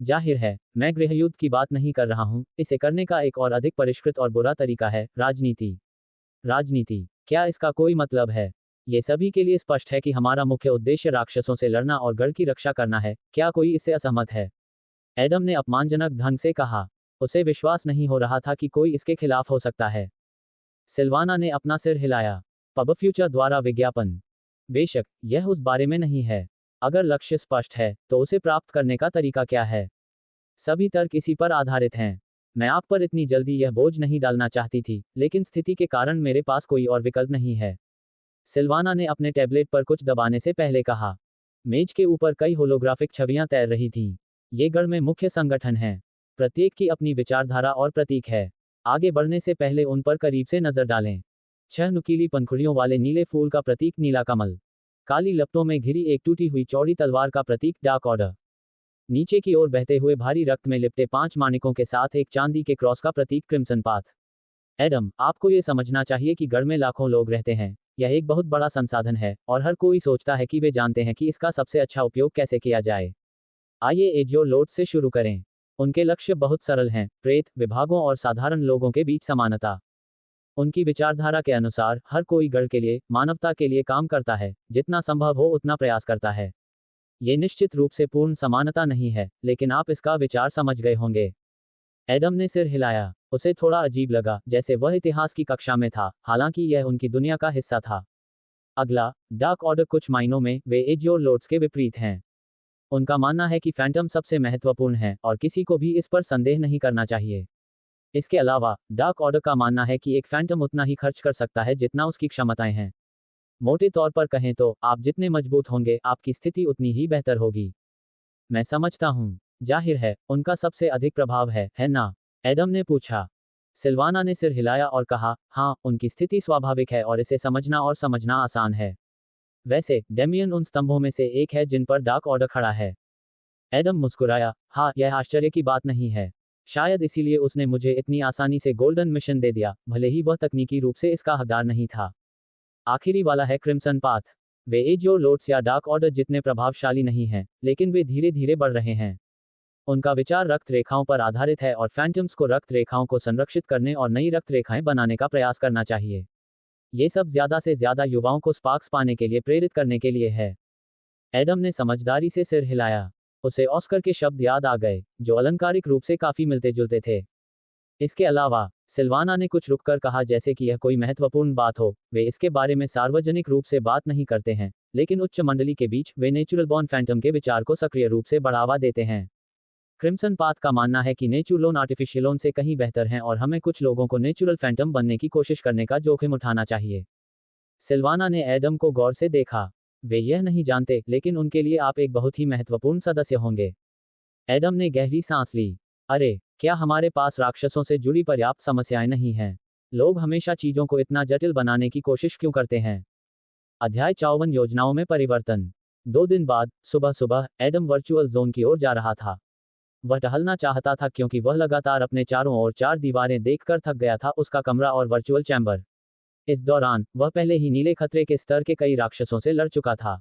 जाहिर है, मैं गृहयुद्ध की बात नहीं कर रहा हूं, इसे करने का एक और अधिक परिष्कृत और बुरा तरीका है, राजनीति। राजनीति? क्या इसका कोई मतलब है? ये सभी के लिए स्पष्ट है कि हमारा मुख्य उद्देश्य राक्षसों से लड़ना और गढ़ की रक्षा करना है। क्या कोई इससे असहमत है? एडम ने अपमानजनक ढंग से कहा। उसे विश्वास नहीं हो रहा था कि कोई इसके खिलाफ हो सकता है। सिल्वाना ने अपना सिर हिलाया। पब फ्यूचर द्वारा विज्ञापन? बेशक, यह उस बारे में नहीं है। अगर लक्ष्य स्पष्ट है, तो उसे प्राप्त करने का तरीका क्या है? सभी तर्क इसी पर आधारित हैं। मैं आप पर इतनी जल्दी यह बोझ नहीं डालना चाहती थी, लेकिन स्थिति के कारण मेरे पास कोई और विकल्प नहीं है। सिल्वाना ने अपने टैबलेट पर कुछ दबाने से पहले कहा। मेज के ऊपर कई होलोग्राफिक छवियां तैर रही थीं। ये गढ़ में मुख्य संगठन हैं। प्रत्येक की अपनी विचारधारा और प्रतीक है। आगे बढ़ने से पहले उन पर करीब से नजर डालें। 6 नुकीली पंखुड़ियों वाले नीले फूल का प्रतीक नीला कमल। काली लपटों में घिरी एक टूटी हुई चौड़ी तलवार का प्रतीक डार्क ऑर्डर। नीचे की ओर बहते हुए भारी रक्त में लिपटे 5 माणिकों के साथ एक चांदी के क्रॉस का प्रतीक क्रिम्सन पाथ। एडम, आपको ये समझना चाहिए कि गढ़ में लाखों लोग रहते हैं। यह एक बहुत बड़ा संसाधन है, और हर कोई सोचता है कि वे जानते हैं कि इसका सबसे अच्छा उपयोग कैसे किया जाए। आइए एजियो लोड से शुरू करें। उनके लक्ष्य बहुत सरल हैं, प्रेत, विभागों और साधारण लोगों के बीच समानता। उनकी विचारधारा के अनुसार, हर कोई गढ़ के लिए, मानवता के लिए काम करता है, जितना संभव हो उतना प्रयास करता है। ये निश्चित रूप से पूर्ण समानता नहीं है, लेकिन आप इसका विचार समझ गए होंगे। एडम ने सिर हिलाया। उसे थोड़ा अजीब लगा, जैसे वह इतिहास की कक्षा में था, हालांकि यह उनकी दुनिया का हिस्सा था। अगला, डार्क ऑर्डर कुछ मायनों में, वे एजियोर लोड्स के विपरीत हैं। उनका मानना है कि फैंटम सबसे महत्वपूर्ण है, और किसी को भी इस पर संदेह नहीं करना चाहिए। इसके अलावा, डार्क ऑर्डर का मानना है कि एक फैंटम उतना ही खर्च कर सकता है जितना उसकी क्षमताएं हैं। मोटे तौर पर कहें तो, आप जितने मजबूत होंगे, आपकी स्थिति उतनी ही बेहतर होगी। मैं समझता हूँ। जाहिर है, उनका सबसे अधिक प्रभाव है ना? एडम ने पूछा। सिल्वाना ने सिर हिलाया और कहा, हाँ, उनकी स्थिति स्वाभाविक है और इसे समझना और समझना आसान है। वैसे, डेमियन उन स्तंभों में से एक है जिन पर डार्क ऑर्डर खड़ा है। एडम मुस्कुराया। हाँ, यह आश्चर्य की बात नहीं है। शायद इसीलिए उसने मुझे इतनी आसानी से गोल्डन मिशन दे दिया, भले ही वह तकनीकी रूप से इसका हकदार नहीं था। आखिरी वाला है क्रिम्सन पाथ। वे एजियोर लोड्स या डार्क ऑर्डर जितने प्रभावशाली नहीं हैं, लेकिन वे धीरे धीरे बढ़ रहे हैं। उनका विचार रक्त रेखाओं पर आधारित है और फैंटम्स को रक्त रेखाओं को संरक्षित करने और नई रक्त रेखाएं बनाने का प्रयास करना चाहिए। ये सब ज्यादा से ज्यादा युवाओं को स्पार्क्स पाने के लिए प्रेरित करने के लिए है। एडम ने समझदारी से सिर हिलाया। उसे ऑस्कर के शब्द याद आ गए, जो अलंकारिक रूप से काफी मिलते जुलते थे। इसके अलावा, सिल्वाना ने कुछ रुककर कहा, जैसे कि यह कोई महत्वपूर्ण बात हो। वे इसके बारे में सार्वजनिक रूप से बात नहीं करते हैं, लेकिन उच्च मंडली के बीच, वे नेचुरल बॉर्न फैंटम के विचार को सक्रिय रूप से बढ़ावा देते हैं। क्रिम्सन पाथ का मानना है कि नेचुरलोन आर्टिफिशियलोन से कहीं बेहतर हैं और हमें कुछ लोगों को नेचुरल फैंटम बनने की कोशिश करने का जोखिम उठाना चाहिए। सिल्वाना ने एडम को गौर से देखा। वे यह नहीं जानते, लेकिन उनके लिए आप एक बहुत ही महत्वपूर्ण सदस्य होंगे। एडम ने गहरी सांस ली। अरे, क्या हमारे पास राक्षसों से जुड़ी पर्याप्त समस्याएं नहीं हैं? लोग हमेशा चीजों को इतना जटिल बनाने की कोशिश क्यों करते हैं? अध्याय 54 योजनाओं में परिवर्तन। 2 दिन बाद, सुबह सुबह, एडम वर्चुअल जोन की ओर जा रहा था। वह टहलना चाहता था क्योंकि वह लगातार अपने चारों ओर चार दीवारें देखकर थक गया था, उसका कमरा और वर्चुअल चैम्बर। इस दौरान वह पहले ही नीले खतरे के स्तर के कई राक्षसों से लड़ चुका था।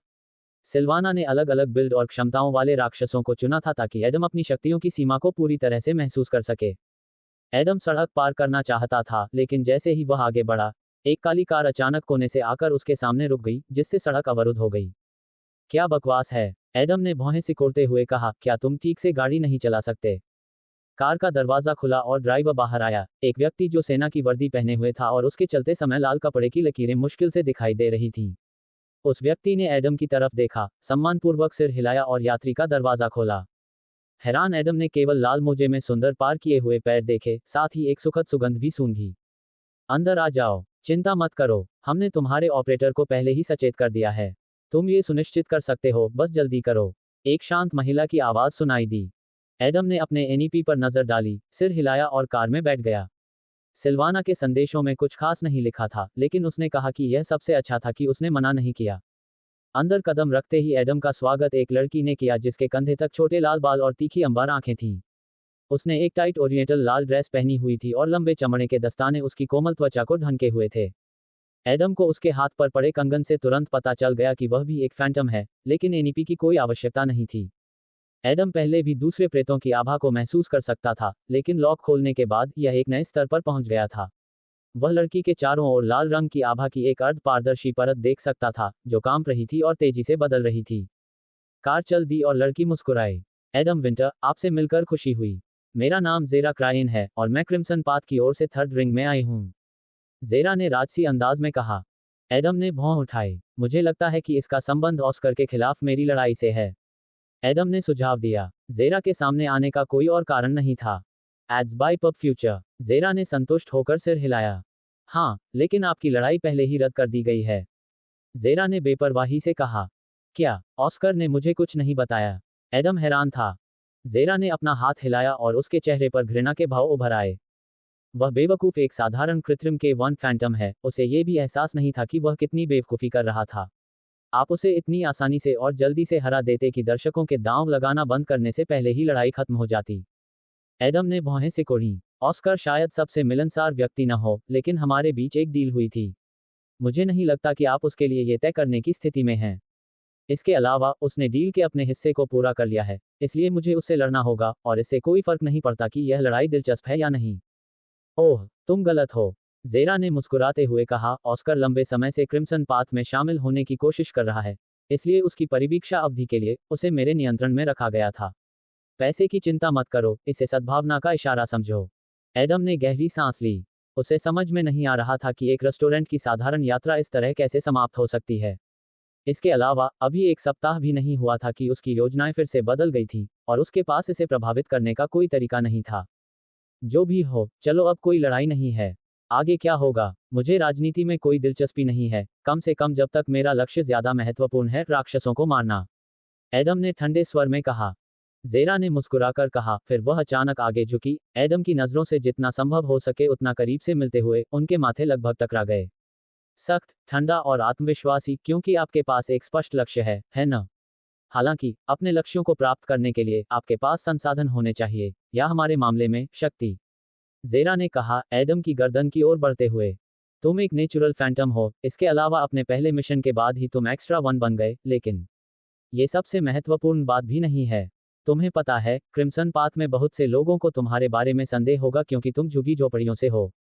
सिल्वाना ने अलग अलग बिल्ड और क्षमताओं वाले राक्षसों को चुना था ताकि एडम अपनी शक्तियों की सीमा को पूरी तरह से महसूस कर सके। एडम सड़क पार करना चाहता था, लेकिन जैसे ही वह आगे बढ़ा, एक काली कार अचानक कोने से आकर उसके सामने रुक गई, जिससे सड़क अवरुद्ध हो गई। क्या बकवास है, एडम ने भौहें सिकोड़ते हुए कहा, क्या तुम ठीक से गाड़ी नहीं चला सकते? कार का दरवाजा खुला और ड्राइवर बाहर आया, एक व्यक्ति जो सेना की वर्दी पहने हुए था और उसके चलते समय लाल कपड़े की लकीरें मुश्किल से दिखाई दे रही थीं। उस व्यक्ति ने एडम की तरफ देखा, सम्मानपूर्वक सिर हिलाया और यात्री का दरवाजा खोला। हैरान एडम ने केवल लाल मोजे में सुंदर पार किए हुए पैर देखे, साथ ही एक सुखद सुगंध भी सूंघी। अंदर आ जाओ, चिंता मत करो, हमने तुम्हारे ऑपरेटर को पहले ही सचेत कर दिया है। तुम ये सुनिश्चित कर सकते हो, बस जल्दी करो। एक शांत महिला की आवाज सुनाई दी। एडम ने अपने एनईपी पर नजर डाली, सिर हिलाया और कार में बैठ गया। सिल्वाना के संदेशों में कुछ खास नहीं लिखा था, लेकिन उसने कहा कि यह सबसे अच्छा था कि उसने मना नहीं किया। अंदर कदम रखते ही एडम का स्वागत एक लड़की ने किया जिसके कंधे तक छोटे लाल बाल और तीखी अंबर आंखें थीं। उसने एक टाइट ओरिएंटल लाल ड्रेस पहनी हुई थी और लंबे चमड़े के दस्ताने उसकी कोमल त्वचा को ढंके हुए थे। एडम को उसके हाथ पर पड़े कंगन से तुरंत पता चल गया कि वह भी एक फैंटम है, लेकिन एनईपी की कोई आवश्यकता नहीं थी। एडम पहले भी दूसरे प्रेतों की आभा को महसूस कर सकता था, लेकिन लॉक खोलने के बाद यह एक नए स्तर पर पहुंच गया था। वह लड़की के चारों ओर लाल रंग की आभा की एक अर्ध पारदर्शी परत देख सकता था, जो कांप रही थी और तेजी से बदल रही थी। कार चल दी और लड़की मुस्कुराई। एडम विंटर, आपसे मिलकर खुशी हुई। मेरा नाम ज़ेरा क्राइन है और मैं क्रिम्सन पाथ की ओर से थर्ड रिंग में आई हूँ। ज़ेरा ने राजसी अंदाज में कहा। एडम ने भौं उठाई। मुझे लगता है कि इसका संबंध ऑस्कर के खिलाफ मेरी लड़ाई से है। एडम ने सुझाव दिया। ज़ेरा के सामने आने का कोई और कारण नहीं था। Ads by pub future. Zera ने संतुष्ट होकर सिर हिलाया। हाँ, लेकिन आपकी लड़ाई पहले ही रद्द कर दी गई है। ज़ेरा ने बेपरवाही से कहा। क्या? ऑस्कर ने मुझे कुछ नहीं बताया। एडम हैरान था। ज़ेरा ने अपना हाथ हिलाया और उसके चेहरे पर घृणा के भाव उभर आए। वह बेवकूफ़ एक साधारण कृत्रिम के वन फैंटम है, उसे ये भी एहसास नहीं था कि वह कितनी बेवकूफ़ी कर रहा था। आप उसे इतनी आसानी से और जल्दी से हरा देते कि दर्शकों के दांव लगाना बंद करने से पहले ही लड़ाई खत्म हो जाती। एडम ने भौहें सिकोड़ी। ऑस्कर शायद सबसे मिलनसार व्यक्ति न हो, लेकिन हमारे बीच एक डील हुई थी। मुझे नहीं लगता कि आप उसके लिए ये तय करने की स्थिति में हैं। इसके अलावा, उसने डील के अपने हिस्से को पूरा कर लिया है, इसलिए मुझे उससे लड़ना होगा, और इससे कोई फर्क नहीं पड़ता कि यह लड़ाई दिलचस्प है या नहीं। ओह, तुम गलत हो, ज़ेरा ने मुस्कुराते हुए कहा। ऑस्कर लंबे समय से क्रिम्सन पाथ में शामिल होने की कोशिश कर रहा है, इसलिए उसकी परिवीक्षा अवधि के लिए उसे मेरे नियंत्रण में रखा गया था। पैसे की चिंता मत करो, इसे सद्भावना का इशारा समझो। एडम ने गहरी सांस ली। उसे समझ में नहीं आ रहा था कि एक रेस्टोरेंट की साधारण यात्रा इस तरह कैसे समाप्त हो सकती है। इसके अलावा, अभी एक सप्ताह भी नहीं हुआ था कि उसकी योजनाएं फिर से बदल गई थीं, और उसके पास इसे प्रभावित करने का कोई तरीका नहीं था। जो भी हो, चलो अब कोई लड़ाई नहीं है। आगे क्या होगा? मुझे राजनीति में कोई दिलचस्पी नहीं है, कम से कम जब तक मेरा लक्ष्य ज्यादा महत्वपूर्ण है, राक्षसों को मारना। एडम ने ठंडे स्वर में कहा। ज़ेरा ने मुस्कुराकर कहा, फिर वह अचानक आगे झुकी, एडम की नज़रों से जितना संभव हो सके उतना करीब से मिलते हुए, उनके माथे लगभग टकरा गए। सख्त, ठंडा और आत्मविश्वासी, क्योंकि आपके पास एक स्पष्ट लक्ष्य है न? हालांकि, अपने लक्ष्यों को प्राप्त करने के लिए, आपके पास संसाधन होने चाहिए, या हमारे मामले में, शक्ति। ज़ेरा ने कहा, एडम की गर्दन की ओर बढ़ते हुए। तुम एक नेचुरल फैंटम हो, इसके अलावा अपने पहले मिशन के बाद ही तुम एक्स्ट्रा वन बन गए, लेकिन ये सबसे महत्वपूर्ण बात भी नहीं है। तुम्हें पता है, क्रिम्सन पाथ में बहुत से लोगों को तुम्हारे बारे में संदेह होगा क्योंकि तुम झुग्गी झोपड़ियों से हो।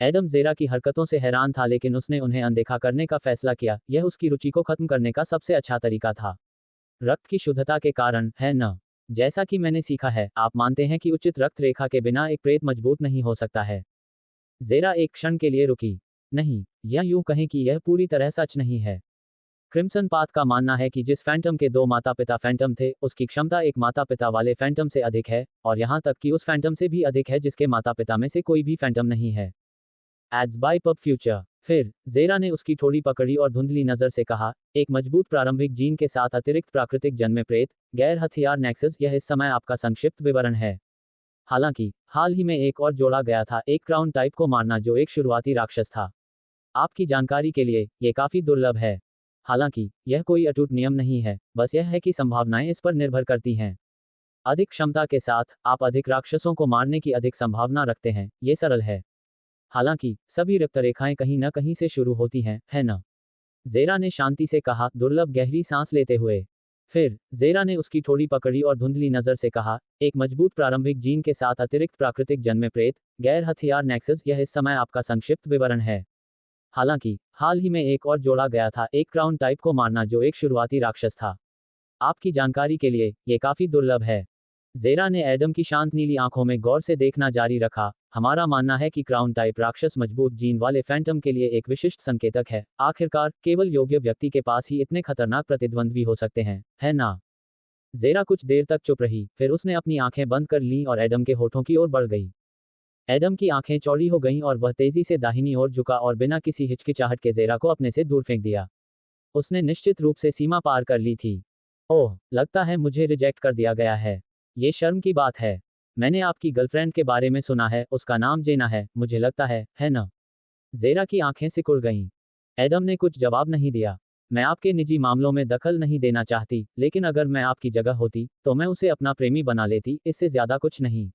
एडम ज़ेरा की हरकतों से हैरान था, लेकिन उसने उन्हें अनदेखा करने का फैसला किया। यह उसकी रुचि को खत्म करने का सबसे अच्छा तरीका था। रक्त की शुद्धता के कारण, है न? जैसा कि मैंने सीखा है, आप मानते हैं कि उचित रक्त रेखा के बिना एक प्रेत मजबूत नहीं हो सकता है। ज़ेरा एक क्षण के लिए रुकी। नहीं, या यूं कहें कि यह पूरी तरह सच नहीं है। क्रिम्सन पाथ का मानना है कि जिस फैंटम के दो माता पिता फैंटम थे, उसकी क्षमता एक माता पिता वाले फैंटम से अधिक है, और यहां तक कि उस फैंटम से भी अधिक है जिसके माता पिता में से कोई भी फैंटम नहीं है। Ads by pub future. फिर, ज़ेरा ने उसकी थोड़ी पकड़ी और धुंधली नज़र से कहा, एक मजबूत प्रारंभिक जीन के साथ अतिरिक्त प्राकृतिक जन्मे प्रेत, गैर हथियार नेक्सस, यह इस समय आपका संक्षिप्त विवरण है। हालांकि, हाल ही में एक और जोड़ा गया था, एक क्राउन टाइप को मारना जो एक शुरुआती राक्षस था। आपकी जानकारी के लिए, ये काफी दुर्लभ है। हालांकि, यह कोई अटूट नियम नहीं है, बस यह है कि संभावनाएं इस पर निर्भर करती हैं। अधिक क्षमता के साथ आप अधिक राक्षसों को मारने की अधिक संभावना रखते हैं। ये सरल है। हालांकि सभी रक्तरेखाएं कहीं न कहीं से शुरू होती हैं, है ना? जेरा ने शांति से कहा, दुर्लभ गहरी सांस लेते हुए। फिर जेरा ने उसकी ठोड़ी पकड़ी और धुंधली नजर से कहा, एक मजबूत प्रारंभिक जीन के साथ अतिरिक्त प्राकृतिक जन्म प्रेत, गैर हथियार नेक्सस, यह इस समय आपका संक्षिप्त विवरण है। हालांकि हाल ही में एक और जोड़ा गया था, एक क्राउन टाइप को मारना जो एक शुरुआती राक्षस था। आपकी जानकारी के लिए ये काफी दुर्लभ है। जेरा ने एडम की शांत नीली आंखों में गौर से देखना जारी रखा। हमारा मानना है कि क्राउन टाइप राक्षस मजबूत जीन वाले फैंटम के लिए एक विशिष्ट संकेतक है। आखिरकार केवल योग्य व्यक्ति के पास ही इतने खतरनाक प्रतिद्वंद्वी हो सकते हैं, है ना? जेरा कुछ देर तक चुप रही, फिर उसने अपनी आंखें बंद कर लीं और एडम के होठों की ओर बढ़ गई। एडम की आंखें चौड़ी हो गईं और वह तेजी से दाहिनी ओर झुका और बिना किसी हिचकिचाहट के जेरा को अपने से दूर फेंक दिया। उसने निश्चित रूप से सीमा पार कर ली थी। ओह, लगता है मुझे रिजेक्ट कर दिया गया है। ये शर्म की बात है। मैंने आपकी गर्लफ्रेंड के बारे में सुना है, उसका नाम जेना है, मुझे लगता है ना? जेरा की आंखें सिकुड़ गईं। एडम ने कुछ जवाब नहीं दिया। मैं आपके निजी मामलों में दखल नहीं देना चाहती, लेकिन अगर मैं आपकी जगह होती, तो मैं उसे अपना प्रेमी बना लेती, इससे ज्यादा कुछ नहीं।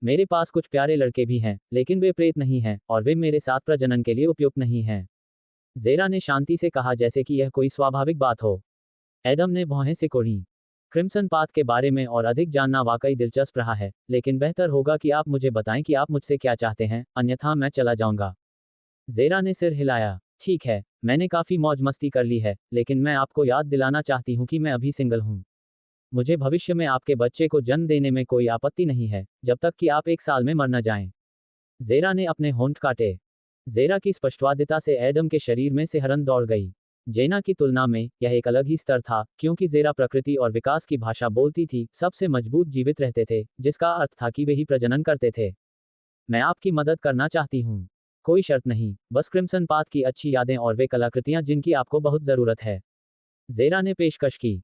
मेरे पास कुछ प्यारे लड़के भी हैं, लेकिन वे प्रेत नहीं हैं, और वे मेरे साथ प्रजनन के लिए उपयुक्त नहीं हैं। जेरा ने शांति से कहा, जैसे कि यह कोई स्वाभाविक बात हो। एडम ने भौहें सिकोड़ी। क्रिम्सन पाथ के बारे में और अधिक जानना वाकई दिलचस्प रहा है, लेकिन बेहतर होगा कि आप मुझे बताएं कि आप मुझसे क्या चाहते हैं, अन्यथा मैं चला जाऊंगा। जेरा ने सिर हिलाया। ठीक है, मैंने काफी मौज मस्ती कर ली है, लेकिन मैं आपको याद दिलाना चाहती हूं कि मैं अभी सिंगल हूं। मुझे भविष्य में आपके बच्चे को जन्म देने में कोई आपत्ति नहीं है, जब तक कि आप 1 साल में मर न जाएं। जेरा ने अपने होंठ काटे। जेरा की स्पष्टवादिता से एडम के शरीर में सिहरन दौड़ गई। जेना की तुलना में यह एक अलग ही स्तर था, क्योंकि जेरा प्रकृति और विकास की भाषा बोलती थी, सबसे मजबूत जीवित रहते थे, जिसका अर्थ था कि वे ही प्रजनन करते थे। मैं आपकी मदद करना चाहती हूँ। कोई शर्त नहीं, बस क्रिम्सन पाथ की अच्छी यादें और वे कलाकृतियां जिनकी आपको बहुत जरूरत है। जेरा ने पेशकश की।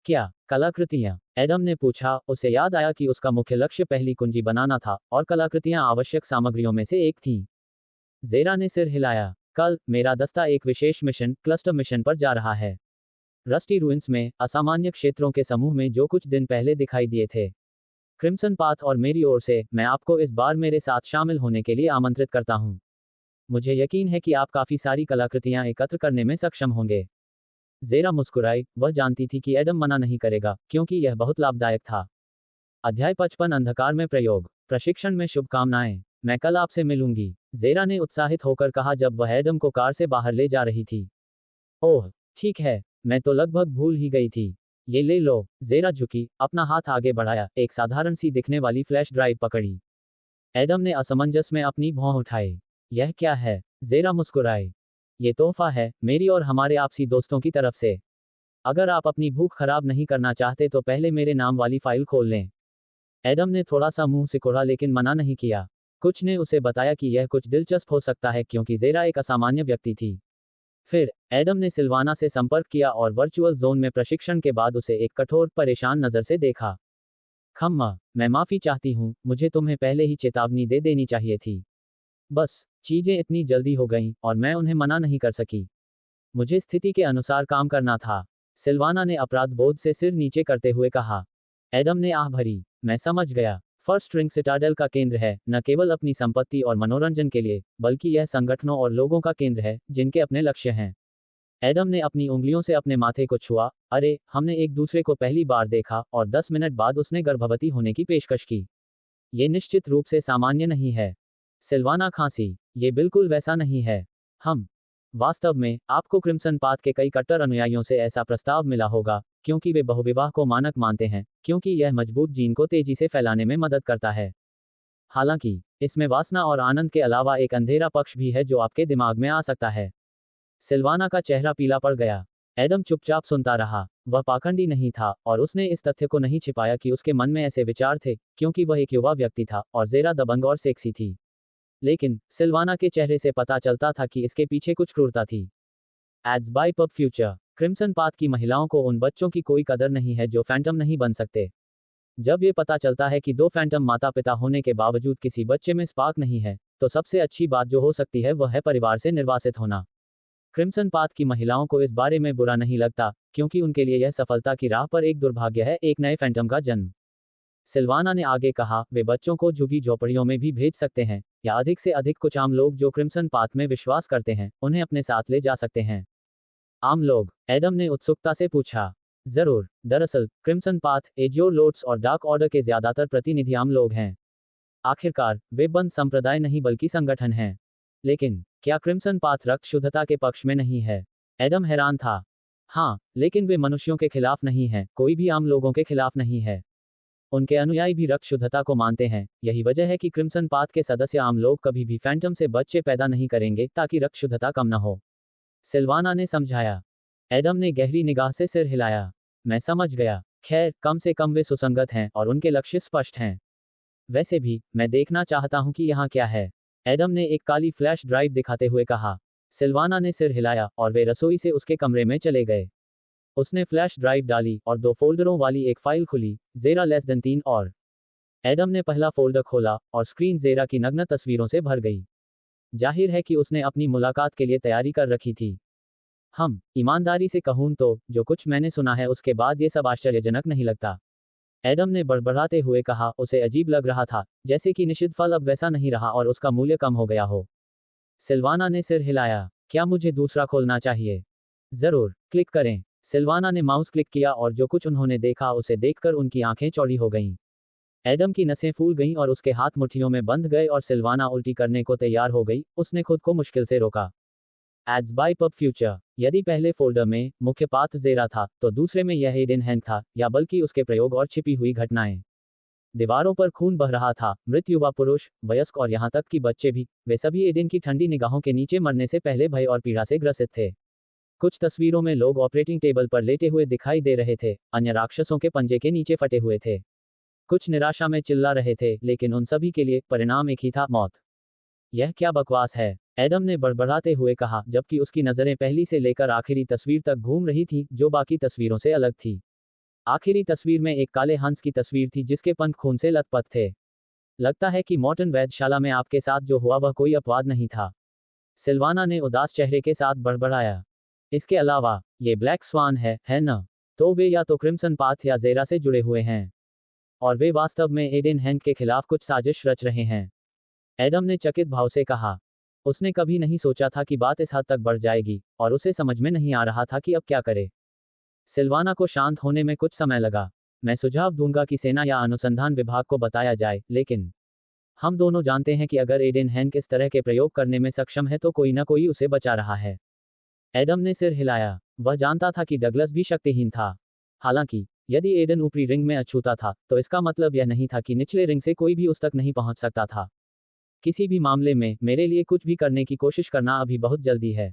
क्या कलाकृतियां? एडम ने पूछा। उसे याद आया कि उसका मुख्य लक्ष्य पहली कुंजी बनाना था, और कलाकृतियां आवश्यक सामग्रियों में से एक थीं। जेरा ने सिर हिलाया। कल मेरा दस्ता एक विशेष मिशन, क्लस्टर मिशन पर जा रहा है। रस्टी रूइंस में असामान्य क्षेत्रों के समूह में जो कुछ दिन पहले दिखाई दिए थे। क्रिम्सन पाथ और मेरी ओर से मैं आपको इस बार मेरे साथ शामिल होने के लिए आमंत्रित करता हूं। मुझे यकीन है कि आप काफी सारी कलाकृतियां एकत्र करने में सक्षम होंगे। जेरा मुस्कुराई। वह जानती थी कि एडम मना नहीं करेगा, क्योंकि यह बहुत लाभदायक था। अध्याय 55 अंधकार में प्रयोग। प्रशिक्षण में शुभकामनाएं। मैं कल आपसे मिलूंगी, जेरा ने उत्साहित होकर कहा जब वह एडम को कार से बाहर ले जा रही थी। ओह, ठीक है, मैं तो लगभग भूल ही गई थी। ये ले लो। जेरा झुकी, अपना हाथ आगे बढ़ाया, एक साधारण सी दिखने वाली फ्लैश ड्राइव पकड़ी। एडम ने असमंजस में अपनी भौं उठाई। यह क्या है? जेरा मुस्कुराए। ये तोहफा है, मेरी और हमारे आपसी दोस्तों की तरफ से। अगर आप अपनी भूख खराब नहीं करना चाहते तो पहले मेरे नाम वाली फाइल खोल लें। एडम ने थोड़ा सा मुंह सिकोड़ा, लेकिन मना नहीं किया। कुछ ने उसे बताया कि यह कुछ दिलचस्प हो सकता है, क्योंकि जेरा एक असामान्य व्यक्ति थी। फिर एडम ने सिल्वाना से संपर्क किया और वर्चुअल जोन में प्रशिक्षण के बाद उसे एक कठोर, परेशान नजर से देखा। खम्मा, मैं माफी चाहती हूँ, मुझे तुम्हें पहले ही चेतावनी दे देनी चाहिए थी। बस चीजें इतनी जल्दी हो गईं, और मैं उन्हें मना नहीं कर सकी। मुझे स्थिति के अनुसार काम करना था। सिल्वाना ने अपराध बोध से सिर नीचे करते हुए कहा। एडम ने आह भरी। मैं समझ गया। फर्स्ट रिंग सिटाडेल का केंद्र है, न केवल अपनी संपत्ति और मनोरंजन के लिए, बल्कि यह संगठनों और लोगों का केंद्र है, जिनके अपने लक्ष्य हैं। एडम ने अपनी उंगलियों से अपने माथे को छुआ। अरे, हमने एक दूसरे को पहली बार देखा, और 10 मिनट बाद उसने गर्भवती होने की पेशकश की। ये निश्चित रूप से सामान्य नहीं है। सिल्वाना खांसी। ये बिल्कुल वैसा नहीं है। हम वास्तव में, आपको क्रिम्सन पाथ के कई कट्टर अनुयायियों से ऐसा प्रस्ताव मिला होगा, क्योंकि वे बहुविवाह को मानक मानते हैं, क्योंकि यह मजबूत जीन को तेजी से फैलाने में मदद करता है। हालांकि इसमें वासना और आनंद के अलावा एक अंधेरा पक्ष भी है जो आपके दिमाग में आ सकता है। सिल्वाना का चेहरा पीला पड़ गया। एडम चुपचाप सुनता रहा। वह पाखंडी नहीं था, और उसने इस तथ्य को नहीं छिपाया कि उसके मन में ऐसे विचार थे, क्योंकि वह एक युवा व्यक्ति था, और जेरा दबंग और सेक्सी थी। लेकिन सिल्वाना के चेहरे से पता चलता था कि इसके पीछे कुछ क्रूरता थी। Ads by pub future. Crimson path की महिलाओं को उन बच्चों की कोई कदर नहीं है जो फैंटम नहीं बन सकते। जब ये पता चलता है कि 2 फैंटम माता पिता होने के बावजूद किसी बच्चे में स्पार्क नहीं है, तो सबसे अच्छी बात जो हो सकती है वह है परिवार से निर्वासित होना। क्रिम्सन पाथ की महिलाओं को इस बारे में बुरा नहीं लगता, क्योंकि उनके लिए यह सफलता की राह पर एक दुर्भाग्य है, एक नए फैंटम का जन्म। सिल्वाना ने आगे कहा, वे बच्चों को झुग्गी झोपड़ियों में भी भेज सकते हैं, या अधिक से अधिक कुछ आम लोग जो क्रिम्सन पाथ में विश्वास करते हैं, उन्हें अपने साथ ले जा सकते हैं। आम लोग? एडम ने उत्सुकता से पूछा। जरूर, दरअसल क्रिम्सन पाथ, एजियोर लोड्स और डार्क ऑर्डर के ज्यादातर प्रतिनिधि आम लोग हैं। आखिरकार वे बंद संप्रदाय नहीं बल्कि संगठन हैं। लेकिन क्या क्रिम्सन पाथ रक्त शुद्धता के पक्ष में नहीं है? एडम हैरान था। हाँ, लेकिन वे मनुष्यों के खिलाफ नहीं हैं, कोई भी आम लोगों के खिलाफ नहीं है। उनके अनुयायी भी रक्त शुद्धता को मानते हैं। यही वजह है कि क्रिम्सन पाथ के सदस्य आम लोग कभी भी फैंटम से बच्चे पैदा नहीं करेंगे ताकि रक्त शुद्धता कम न हो, सिल्वाना ने समझाया। एडम ने गहरी निगाह से सिर हिलाया। मैं समझ गया। खैर, कम से कम वे सुसंगत हैं और उनके लक्ष्य स्पष्ट हैं। वैसे भी मैं देखना चाहता हूं कि यहाँ क्या है, एडम ने एक काली फ्लैश ड्राइव दिखाते हुए कहा। सिल्वाना ने सिर हिलाया और वे रसोई से उसके कमरे में चले गए। उसने फ्लैश ड्राइव डाली और 2 फोल्डरों वाली एक फाइल खुली, ज़ेरा <3 और। एडम ने पहला फोल्डर खोला और स्क्रीन ज़ेरा की नग्न तस्वीरों से भर गई। जाहिर है कि उसने अपनी मुलाकात के लिए तैयारी कर रखी थी। ईमानदारी से कहूं तो जो कुछ मैंने सुना है उसके बाद ये सब आश्चर्यजनक नहीं लगता, एडम ने बड़बड़ाते हुए कहा। उसे अजीब लग रहा था, जैसे कि निषिद्ध फल अब वैसा नहीं रहा और उसका मूल्य कम हो गया हो। सिल्वाना ने सिर हिलाया। क्या मुझे दूसरा खोलना चाहिए? जरूर, क्लिक करें। सिल्वाना ने माउस क्लिक किया और जो कुछ उन्होंने देखा उसे देखकर उनकी आंखें चौड़ी हो गईं। एडम की नसें फूल गईं और उसके हाथ मुट्ठियों में बंध गए और सिल्वाना उल्टी करने को तैयार हो गई। उसने खुद को मुश्किल से रोका। Ads by pub future. यदि पहले फोल्डर में मुख्य पात्र ज़ेरा था, तो दूसरे में यह एडेन हैंक था, या बल्कि उसके प्रयोग और छिपी हुई घटनाएं। दीवारों पर खून बह रहा था, मृत युवा पुरुष, वयस्क और यहाँ तक कि बच्चे भी, वे सभी एडेन की ठंडी निगाहों के नीचे मरने से पहले भय और पीड़ा से ग्रसित थे। कुछ तस्वीरों में लोग ऑपरेटिंग टेबल पर लेटे हुए दिखाई दे रहे थे, अन्य राक्षसों के पंजे के नीचे फटे हुए थे। कुछ निराशा में चिल्ला रहे थे, लेकिन उन सभी के लिए परिणाम एक ही था, मौत। यह क्या बकवास है, एडम ने बड़बड़ाते हुए कहा, जबकि उसकी नज़रें पहली से लेकर आखिरी तस्वीर तक घूम रही थीं, जो बाकी तस्वीरों से अलग थी। आखिरी तस्वीर में एक काले हंस की तस्वीर थी जिसके पंख खून से लथपथ थे। लगता है कि मॉर्टन वैधशाला में आपके साथ जो हुआ वह कोई अपवाद नहीं था, सिल्वाना ने उदास चेहरे के साथ बड़बड़ाया। इसके अलावा ये ब्लैक स्वान है न? तो वे या तो क्रिम्सन पाथ या ज़ेरा से जुड़े हुए हैं, और वे वास्तव में एडेन हैंक के खिलाफ कुछ साजिश रच रहे हैं, एडम ने चकित भाव से कहा। उसने कभी नहीं सोचा था कि बात इस हद तक बढ़ जाएगी, और उसे समझ में नहीं आ रहा था कि अब क्या करे। सिल्वाना को शांत होने में कुछ समय लगा। मैं सुझाव दूंगा कि सेना या अनुसंधान विभाग को बताया जाए, लेकिन हम दोनों जानते हैं कि अगर एडेन हैंक इस तरह के प्रयोग करने में सक्षम है तो कोई ना कोई उसे बचा रहा है। एडम ने सिर हिलाया। वह जानता था कि डगलस भी शक्तिहीन था। हालांकि यदि एडन ऊपरी रिंग में अछूता था, तो इसका मतलब यह नहीं था कि निचले रिंग से कोई भी उस तक नहीं पहुंच सकता था। किसी भी मामले में मेरे लिए कुछ भी करने की कोशिश करना अभी बहुत जल्दी है।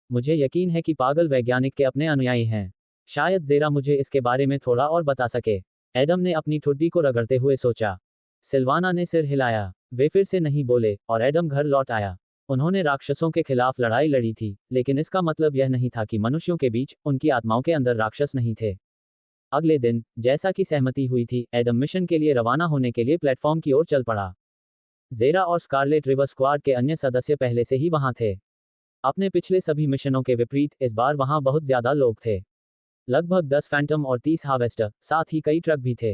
मुझे यकीन है कि पागल वैज्ञानिक के अपने अनुयायी हैं। शायद ज़ेरा मुझे इसके बारे में थोड़ा और बता सके, एडम ने अपनी ठुड्डी को रगड़ते हुए सोचा। सिल्वाना ने सिर हिलाया। वे फिर से नहीं बोले और एडम घर लौट आया। उन्होंने राक्षसों के खिलाफ लड़ाई लड़ी थी, लेकिन इसका मतलब यह नहीं था कि मनुष्यों के बीच, उनकी आत्माओं के अंदर राक्षस नहीं थे। अगले दिन, जैसा कि सहमति हुई थी, एडम मिशन के लिए रवाना होने के लिए प्लेटफॉर्म की ओर चल पड़ा। ज़ेरा और स्कारलेट रिवर स्क्वाड के अन्य सदस्य पहले से ही वहां थे। अपने पिछले सभी मिशनों के विपरीत इस बार वहां बहुत ज्यादा लोग थे। लगभग 10 फैंटम और 30 हार्वेस्टर, साथ ही कई ट्रक भी थे।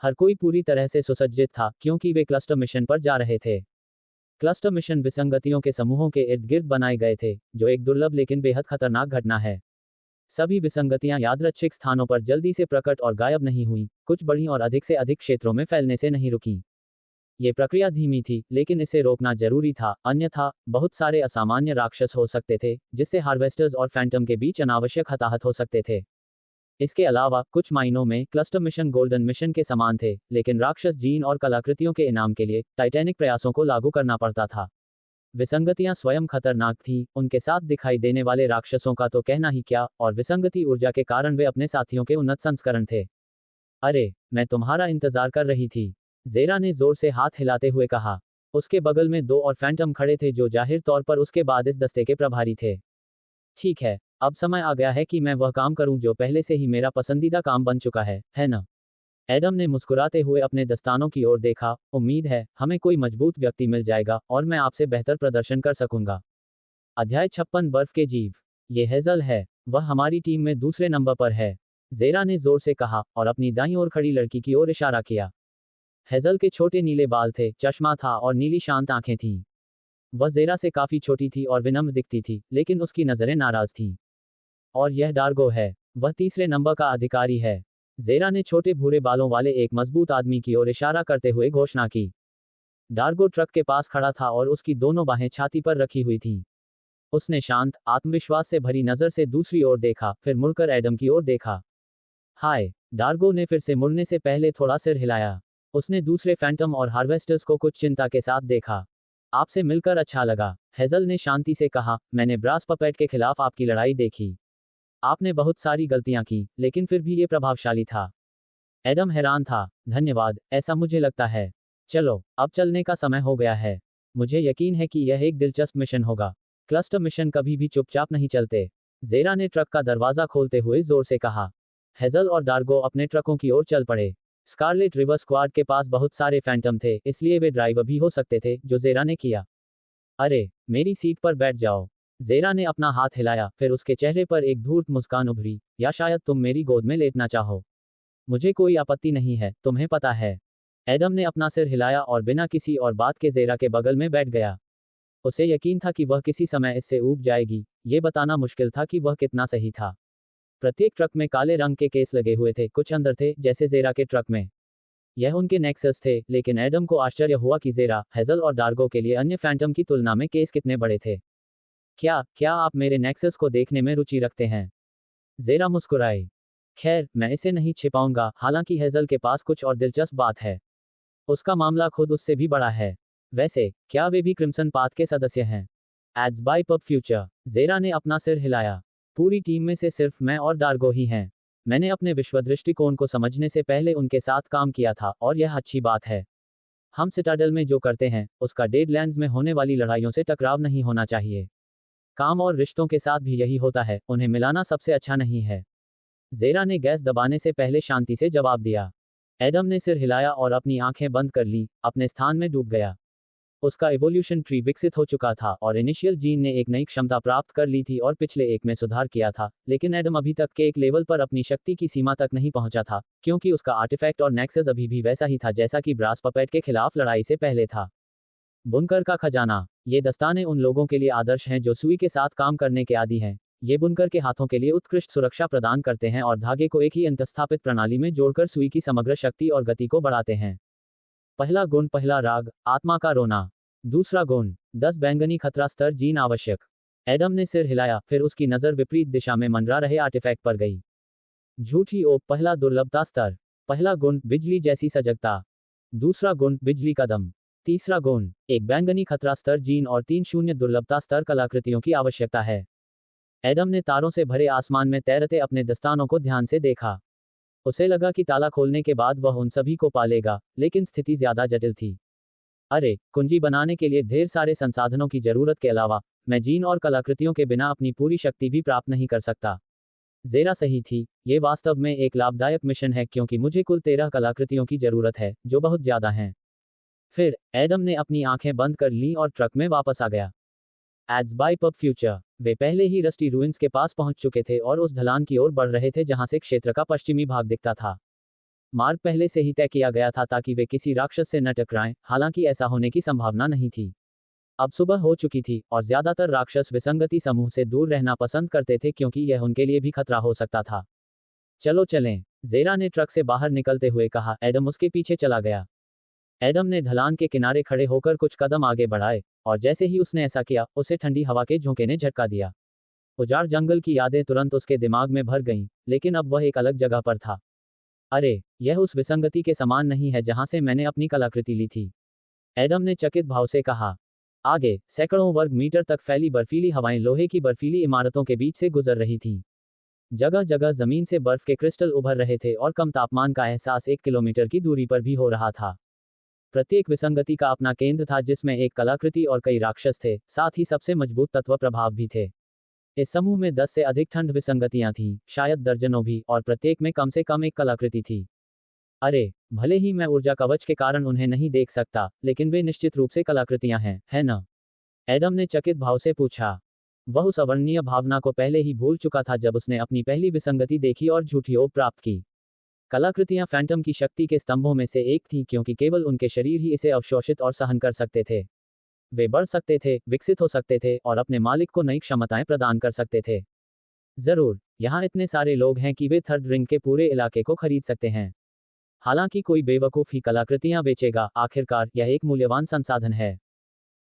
हर कोई पूरी तरह से सुसज्जित था, क्योंकि वे क्लस्टर मिशन पर जा रहे थे। क्लस्टर मिशन विसंगतियों के समूहों के इर्द गिर्द बनाए गए थे, जो एक दुर्लभ लेकिन बेहद खतरनाक घटना है। सभी विसंगतियां यादृच्छिक स्थानों पर जल्दी से प्रकट और गायब नहीं हुई, कुछ बड़ी और अधिक से अधिक क्षेत्रों में फैलने से नहीं रुकी। ये प्रक्रिया धीमी थी, लेकिन इसे रोकना जरूरी था, अन्यथा बहुत सारे असामान्य राक्षस हो सकते थे, जिससे हार्वेस्टर्स और फैंटम के बीच अनावश्यक हताहत हो सकते थे। इसके अलावा कुछ मायनों में क्लस्टर मिशन गोल्डन मिशन के समान थे, लेकिन राक्षस जीन और कलाकृतियों के इनाम के लिए टाइटैनिक प्रयासों को लागू करना पड़ता था। विसंगतियां स्वयं खतरनाक थीं, उनके साथ दिखाई देने वाले राक्षसों का तो कहना ही क्या, और विसंगति ऊर्जा के कारण वे अपने साथियों के उन्नत संस्करण थे। अरे, मैं तुम्हारा इंतजार कर रही थी, ज़ेरा ने जोर से हाथ हिलाते हुए कहा। उसके बगल में 2 और फैंटम खड़े थे जो जाहिर तौर पर उसके बाद इस दस्ते के प्रभारी थे। ठीक है, अब समय आ गया है कि मैं वह काम करूं जो पहले से ही मेरा पसंदीदा काम बन चुका है न? एडम ने मुस्कुराते हुए अपने दस्तानों की ओर देखा। उम्मीद है हमें कोई मजबूत व्यक्ति मिल जाएगा और मैं आपसे बेहतर प्रदर्शन कर सकूंगा। अध्याय 56 बर्फ के जीव। ये हेजल है, वह हमारी टीम में दूसरे नंबर पर है। जेरा ने जोर से कहा और अपनी दाईं ओर खड़ी लड़की की ओर इशारा किया। हेजल के छोटे नीले बाल थे, चश्मा था और नीली शांत आंखें थीं। वह जेरा से काफी छोटी थी और विनम्र दिखती थी, लेकिन उसकी नजरें नाराज थीं। और यह डार्गो है। वह तीसरे नंबर का अधिकारी है। जेरा ने छोटे भूरे बालों वाले एक मजबूत आदमी की ओर इशारा करते हुए घोषणा की। डार्गो ट्रक के पास खड़ा था और उसकी दोनों बाहें छाती पर रखी हुई थीं। उसने शांत, आत्मविश्वास से भरी नजर से दूसरी ओर देखा, फिर मुड़कर एडम की ओर देखा। हाय। डार्गो ने फिर से मुड़ने से पहले थोड़ा सिर हिलाया। उसने दूसरे फैंटम और हार्वेस्टर्स को कुछ चिंता के साथ देखा। आपसे मिलकर अच्छा लगा, हेजल ने शांति से कहा। मैंने ब्रास पपेट के खिलाफ आपकी लड़ाई देखी। आपने बहुत सारी गलतियां की, लेकिन फिर भी ये प्रभावशाली था। एडम हैरान था। धन्यवाद, ऐसा मुझे लगता है। चलो, अब चलने का समय हो गया है। मुझे यकीन है कि यह एक दिलचस्प मिशन होगा। क्लस्टर मिशन कभी भी चुपचाप नहीं चलते। जेरा ने ट्रक का दरवाजा खोलते हुए जोर से कहा। हेजल और डार्गो अपने ट्रकों की ओर चल पड़े। स्कारलेट रिवर स्क्वाड के पास बहुत सारे फैंटम थे, इसलिए वे ड्राइव भी हो सकते थे, जो जेरा ने किया। अरे, मेरी सीट पर बैठ जाओ। जेरा ने अपना हाथ हिलाया, फिर उसके चेहरे पर एक धूर्त मुस्कान उभरी। या शायद तुम मेरी गोद में लेटना चाहो। मुझे कोई आपत्ति नहीं है, तुम्हें पता है। एडम ने अपना सिर हिलाया और बिना किसी और बात के जेरा के बगल में बैठ गया। उसे यकीन था कि वह किसी समय इससे ऊब जाएगी। ये बताना मुश्किल था कि वह कितना सही था। प्रत्येक ट्रक में काले रंग के केस लगे हुए थे, कुछ अंदर थे, जैसे जेरा के ट्रक में। यह उनके नेक्सस थे, लेकिन एडम को आश्चर्य हुआ कि जेरा, हेजल और डार्गो के लिए अन्य फैंटम की तुलना में केस कितने बड़े थे। क्या आप मेरे नेक्सस को देखने में रुचि रखते हैं? जेरा मुस्कुराई। खैर, मैं इसे नहीं छिपाऊंगा, हालांकि हेजल के पास कुछ और दिलचस्प बात है। उसका मामला खुद उससे भी बड़ा है। वैसे, क्या वे भी क्रिम्सन पाथ के सदस्य हैं? Ads by pub future. Zera ने अपना सिर हिलाया। पूरी टीम में से सिर्फ मैं और डार्गो ही हैं। मैंने अपने विश्व दृष्टिकोण को समझने से पहले उनके साथ काम किया था, और यह अच्छी बात है। हम सिटाडेल में जो करते हैं, उसका डेडलैंड्स में होने वाली लड़ाइयों से टकराव नहीं होना चाहिए। काम और रिश्तों के साथ भी यही होता है, उन्हें मिलाना सबसे अच्छा नहीं है। जेरा ने गैस दबाने से पहले शांति से जवाब दिया। एडम ने सिर हिलाया और अपनी आंखें बंद कर ली, अपने स्थान में डूब गया। उसका इवोल्यूशन ट्री विकसित हो चुका था और इनिशियल जीन ने एक नई क्षमता प्राप्त कर ली थी और पिछले एक में सुधार किया था, लेकिन एडम अभी तक के एक लेवल पर अपनी शक्ति की सीमा तक नहीं पहुंचा था, क्योंकि उसका आर्टिफैक्ट और नेक्सस अभी भी वैसा ही था जैसा कि ब्रास पपेट के खिलाफ लड़ाई से पहले था। बुनकर का खजाना। ये दस्ताने उन लोगों के लिए आदर्श हैं जो सुई के साथ काम करने के आदी हैं। ये बुनकर के हाथों के लिए उत्कृष्ट सुरक्षा प्रदान करते हैं और धागे को एक ही अंतस्थापित प्रणाली में जोड़कर सुई की समग्र शक्ति और गति को बढ़ाते हैं। पहला गुण, पहला राग, आत्मा का रोना। दूसरा गुण, 10 बैंगनी खतरा स्तर जीन आवश्यक। एडम ने सिर हिलाया, फिर उसकी नजर विपरीत दिशा में मंडरा रहे आर्टिफैक्ट पर गई। झूठी ओप, पहला दुर्लभता स्तर। पहला गुण, बिजली जैसी सजगता। दूसरा गुण, बिजली कदम। तीसरा गुण, एक बैंगनी खतरा स्तर जीन और 3 दुर्लभता स्तर कलाकृतियों की आवश्यकता है। एडम ने तारों से भरे आसमान में तैरते अपने दस्तानों को ध्यान से देखा। उसे लगा कि ताला खोलने के बाद वह उन सभी को पालेगा, लेकिन स्थिति ज्यादा जटिल थी। अरे, कुंजी बनाने के लिए ढेर सारे संसाधनों की जरूरत के अलावा, मैं जीन और कलाकृतियों के बिना अपनी पूरी शक्ति भी प्राप्त नहीं कर सकता। जेरा सही थी, ये वास्तव में एक लाभदायक मिशन है क्योंकि मुझे कुल 13 कलाकृतियों की जरूरत है, जो बहुत ज्यादा हैं। फिर, एडम ने अपनी आंखें बंद कर लीं और ट्रक में वापस आ गया। Ads by pub future. वे पहले ही रस्टी रूइंस के पास पहुंच चुके थे और उस ढलान की ओर बढ़ रहे थे जहां से क्षेत्र का पश्चिमी भाग दिखता था। मार्ग पहले से ही तय किया गया था ताकि वे किसी राक्षस से न टकराएं, हालांकि ऐसा होने की संभावना नहीं थी। अब सुबह हो चुकी थी और ज्यादातर राक्षस विसंगति समूह से दूर रहना पसंद करते थे क्योंकि यह उनके लिए भी खतरा हो सकता था। चलो चलें, जेरा ने ट्रक से बाहर निकलते हुए कहा। एडम उसके पीछे चला गया। एडम ने ढलान के किनारे खड़े होकर कुछ कदम आगे बढ़ाए, और जैसे ही उसने ऐसा किया, उसे ठंडी हवा के झोंके ने झटका दिया। उजाड़ जंगल की यादें तुरंत उसके दिमाग में भर गईं, लेकिन अब वह एक अलग जगह पर था। अरे, यह उस विसंगति के समान नहीं है जहां से मैंने अपनी कलाकृति ली थी। एडम ने चकित भाव से कहा। आगे, सैकड़ों वर्ग मीटर तक फैली बर्फीली हवाएं लोहे की बर्फीली इमारतों के बीच से गुजर रही थीं। जगह जगह जमीन से बर्फ के क्रिस्टल उभर रहे थे और कम तापमान का एहसास 1 किलोमीटर की दूरी पर भी हो रहा था। प्रत्येक विसंगति का अपना केंद्र था जिसमें एक कलाकृति और कई राक्षस थे, साथ ही सबसे मजबूत तत्व प्रभाव भी थे। इस समूह में 10 से अधिक ठंड विसंगतियां थीं, शायद दर्जनों भी, और प्रत्येक में कम से कम एक कलाकृति थी। अरे, भले ही मैं ऊर्जा कवच के कारण उन्हें नहीं देख सकता, लेकिन वे निश्चित रूप से कलाकृतियां हैं, है ना? एडम ने चकित भाव से पूछा। वह उस अवर्णनीय भावना को पहले ही भूल चुका था जब उसने अपनी पहली विसंगति देखी और झूठी ओप प्राप्त की। कलाकृतियां फैंटम की शक्ति के स्तंभों में से एक थीं क्योंकि केवल उनके शरीर ही इसे अवशोषित और सहन कर सकते थे। वे बढ़ सकते थे, विकसित हो सकते थे और अपने मालिक को नई क्षमताएं प्रदान कर सकते थे। जरूर, यहाँ इतने सारे लोग हैं कि वे थर्ड रिंग के पूरे इलाके को खरीद सकते हैं। हालांकि कोई बेवकूफ ही कलाकृतियां बेचेगा, आखिरकार यह एक मूल्यवान संसाधन है।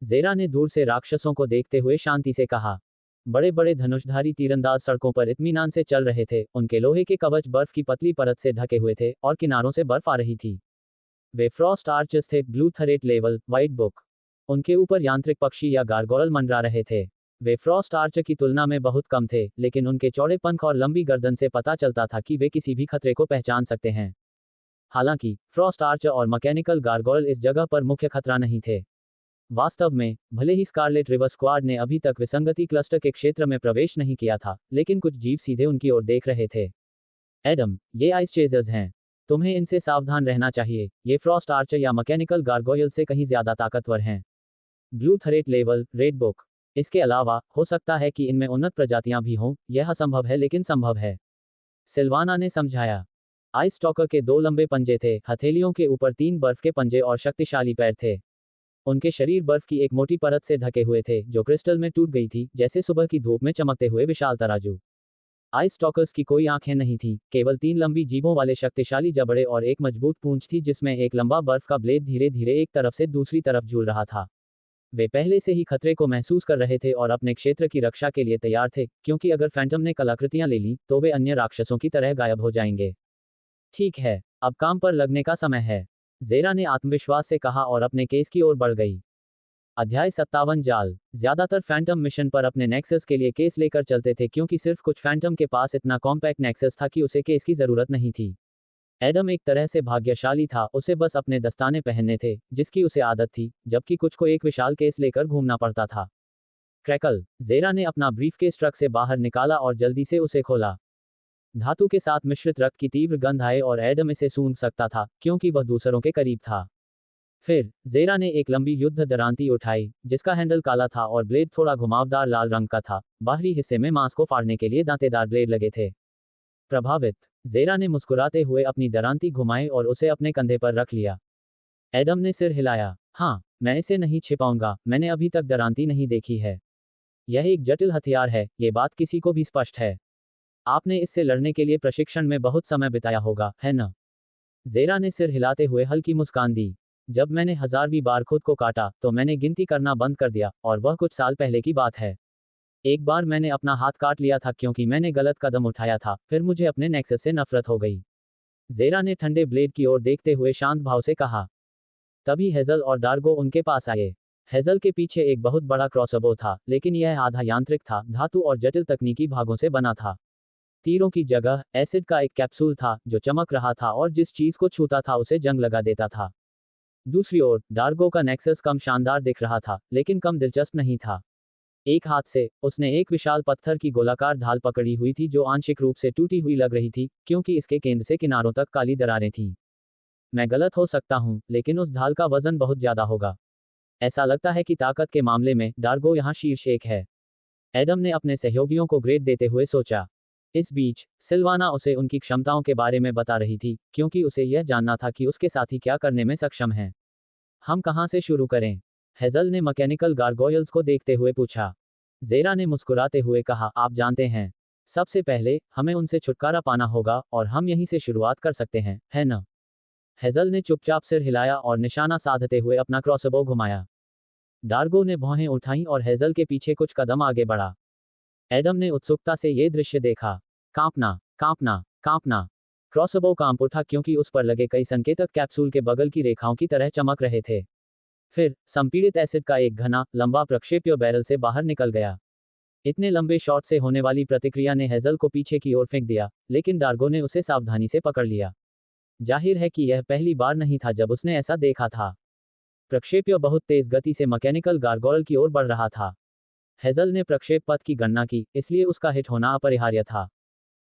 ज़ेरा ने दूर से राक्षसों को देखते हुए शांति से कहा। बड़े बड़े धनुषधारी तीरंदाज सड़कों पर इत्मीनान से चल रहे थे, उनके लोहे के कवच बर्फ की पतली परत से ढके हुए थे और किनारों से बर्फ आ रही थी। वे फ्रॉस्ट आर्चर्स थे, blue threat level, white book. उनके ऊपर यांत्रिक पक्षी या गारगोरल मंडरा रहे थे। वे फ्रॉस्ट आर्चर की तुलना में बहुत कम थे, लेकिन उनके चौड़े पंख और लंबी गर्दन से पता चलता था कि वे किसी भी खतरे को पहचान सकते हैं। हालांकि फ्रॉस्ट आर्चर और मैकेनिकल गारगोरल इस जगह पर मुख्य खतरा नहीं थे। वास्तव में, भले ही स्कारलेट रिवर स्क्वाड ने अभी तक विसंगति क्लस्टर के क्षेत्र में प्रवेश नहीं किया था, लेकिन कुछ जीव सीधे उनकी ओर देख रहे थे। एडम, ये आइस चेजर्स हैं। तुम्हें इनसे सावधान रहना चाहिए। ये फ्रॉस्ट आर्चर या मैकेनिकल गारगोयल से कहीं ज्यादा ताकतवर हैं। Blue threat level, red book. इसके अलावा, हो सकता है कि इनमें उन्नत प्रजातियां भी हों, यह असंभव है लेकिन संभव है। सिल्वाना ने समझाया। आइस स्टॉकर के 2 लंबे पंजे थे, हथेलियों के ऊपर 3 बर्फ के पंजे और शक्तिशाली पैर थे। उनके शरीर बर्फ की एक मोटी परत से ढके हुए थे जो क्रिस्टल में टूट गई थी, जैसे सुबह की धूप में चमकते हुए विशाल तराजू। आइस स्टॉकर्स की कोई आंखें नहीं थीं, केवल 3 लंबी जीभों वाले शक्तिशाली जबड़े और एक मजबूत पूंछ थी जिसमें एक लंबा बर्फ का ब्लेड धीरे धीरे एक तरफ से दूसरी तरफ झूल रहा था। वे पहले से ही खतरे को महसूस कर रहे थे और अपने क्षेत्र की रक्षा के लिए तैयार थे, क्योंकि अगर फैंटम ने कलाकृतियां ले लीं, तो वे अन्य राक्षसों की तरह गायब हो जाएंगे। ठीक है, अब काम पर लगने का समय है, ज़ेरा ने आत्मविश्वास से कहा और अपने केस की ओर बढ़ गई। अध्याय 57 जाल। ज्यादातर फैंटम मिशन पर अपने नेक्सस के लिए केस लेकर चलते थे क्योंकि सिर्फ कुछ फैंटम के पास इतना कॉम्पैक्ट नेक्सस था कि उसे केस की जरूरत नहीं थी। एडम एक तरह से भाग्यशाली था, उसे बस अपने दस्ताने पहनने थे, जिसकी उसे आदत थी, जबकि कुछ को एक विशाल केस लेकर घूमना पड़ता था। क्रैकल, ज़ेरा ने अपना ब्रीफकेस ट्रक से बाहर निकाला और जल्दी से उसे खोला। धातु के साथ मिश्रित रक्त की तीव्र गंध आए और एडम इसे सूंघ सकता था, क्योंकि वह दूसरों के करीब था। फिर ज़ेरा ने एक लंबी युद्ध दरांती उठाई, जिसका हैंडल काला था और ब्लेड थोड़ा घुमावदार लाल रंग का था। बाहरी हिस्से में मांस को फाड़ने के लिए दांतेदार ब्लेड लगे थे। प्रभावित, ज़ेरा ने मुस्कुराते हुए अपनी दरांती घुमाई और उसे अपने कंधे पर रख लिया। एडम ने सिर हिलाया। हाँ, मैं इसे नहीं छिपाऊंगा, मैंने अभी तक दरांती नहीं देखी है। यह एक जटिल हथियार है, ये बात किसी को भी स्पष्ट है। आपने इससे लड़ने के लिए प्रशिक्षण में बहुत समय बिताया होगा, है न? ज़ेरा ने सिर हिलाते हुए हल्की मुस्कान दी। जब मैंने 1000वीं बार खुद को काटा, तो मैंने गिनती करना बंद कर दिया, और वह कुछ साल पहले की बात है। एक बार मैंने अपना हाथ काट लिया था क्योंकि मैंने गलत कदम उठाया था, फिर मुझे अपने नेक्सस से नफरत हो गई। ज़ेरा ने ठंडे ब्लेड की ओर देखते हुए शांत भाव से कहा। तभी हेजल और डार्गो उनके पास आए। हेजल के पीछे एक बहुत बड़ा क्रॉसबो था, लेकिन यह आधा यांत्रिक था, धातु और जटिल तकनीकी भागों से बना था। तीरों की जगह एसिड का एक कैप्सूल था जो चमक रहा था और जिस चीज को छूता था उसे जंग लगा देता था। दूसरी ओर, डार्गो का नेक्सस कम शानदार दिख रहा था, लेकिन कम दिलचस्प नहीं था। एक हाथ से, उसने एक विशाल पत्थर की गोलाकार ढाल पकड़ी हुई थी जो आंशिक रूप से टूटी हुई लग रही थी, क्योंकि इसके केंद्र से किनारों तक काली दरारें थीं। मैं गलत हो सकता हूं, लेकिन उस ढाल का वजन बहुत ज्यादा होगा। ऐसा लगता है कि ताकत के मामले में डार्गो यहां शीर्ष एक है। एडम ने अपने सहयोगियों को ग्रेड देते हुए सोचा। इस बीच, सिल्वाना उसे उनकी क्षमताओं के बारे में बता रही थी, क्योंकि उसे यह जानना था कि उसके साथी क्या करने में सक्षम हैं। हम कहां से शुरू करें? हेजल ने मैकेनिकल गारगोयल्स को देखते हुए पूछा। ज़ेरा ने मुस्कुराते हुए कहा, आप जानते हैं, सबसे पहले, हमें उनसे छुटकारा पाना होगा, और हम यहीं से शुरुआत कर सकते हैं, है न? हेजल ने चुपचाप सिर हिलाया और निशाना साधते हुए अपना क्रॉसबो घुमाया। डार्गो ने भौहें उठाईं और हेजल के पीछे कुछ कदम आगे बढ़ा। एडम ने उत्सुकता से ये दृश्य देखा। कांपना, कांपना, कांपना। क्रॉसबो कांप उठा क्योंकि उस पर लगे कई संकेतक कैप्सूल के बगल की रेखाओं की तरह चमक रहे थे। फिर, संपीड़ित एसिड का एक घना, लंबा प्रक्षेप्य बैरल से बाहर निकल गया। इतने लंबे शॉट से होने वाली प्रतिक्रिया ने हेजल को पीछे की ओर फेंक दिया, लेकिन डार्गो ने उसे सावधानी से पकड़ लिया। जाहिर है कि यह पहली बार नहीं था जब उसने ऐसा देखा था। प्रक्षेप्य बहुत तेज गति से मैकेनिकल गारगोयल की ओर बढ़ रहा था। हेजल ने प्रक्षेप पथ की गणना की, इसलिए उसका हिट होना अपरिहार्य था।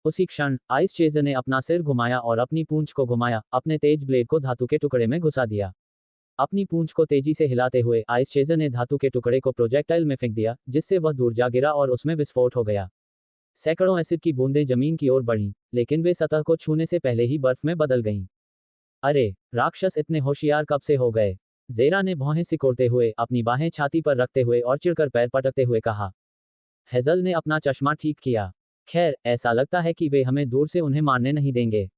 उसी क्षण, आइस चेजर ने अपना सिर घुमाया और अपनी पूंछ को घुमाया, अपने तेज ब्लेड को धातु के टुकड़े में घुसा दिया। अपनी पूंछ को तेजी से हिलाते हुए आइस चेजर ने धातु के टुकड़े को प्रोजेक्टाइल में फेंक दिया, जिससे वह दूर जा गिरा और उसमें विस्फोट हो गया। सैकड़ों एसिड की बूंदें जमीन की ओर बढ़ीं, लेकिन वे सतह को छूने से पहले ही बर्फ में बदल गईं। अरे, राक्षस इतने होशियार कब से हो गए? ज़ेरा ने भौहें सिकोड़ते हुए अपनी बाहें छाती पर रखते हुए और चिढ़कर पैर पटकते हुए कहा। हेज़ल ने अपना चश्मा ठीक किया। खैर, ऐसा लगता है कि वे हमें दूर से उन्हें मारने नहीं देंगे।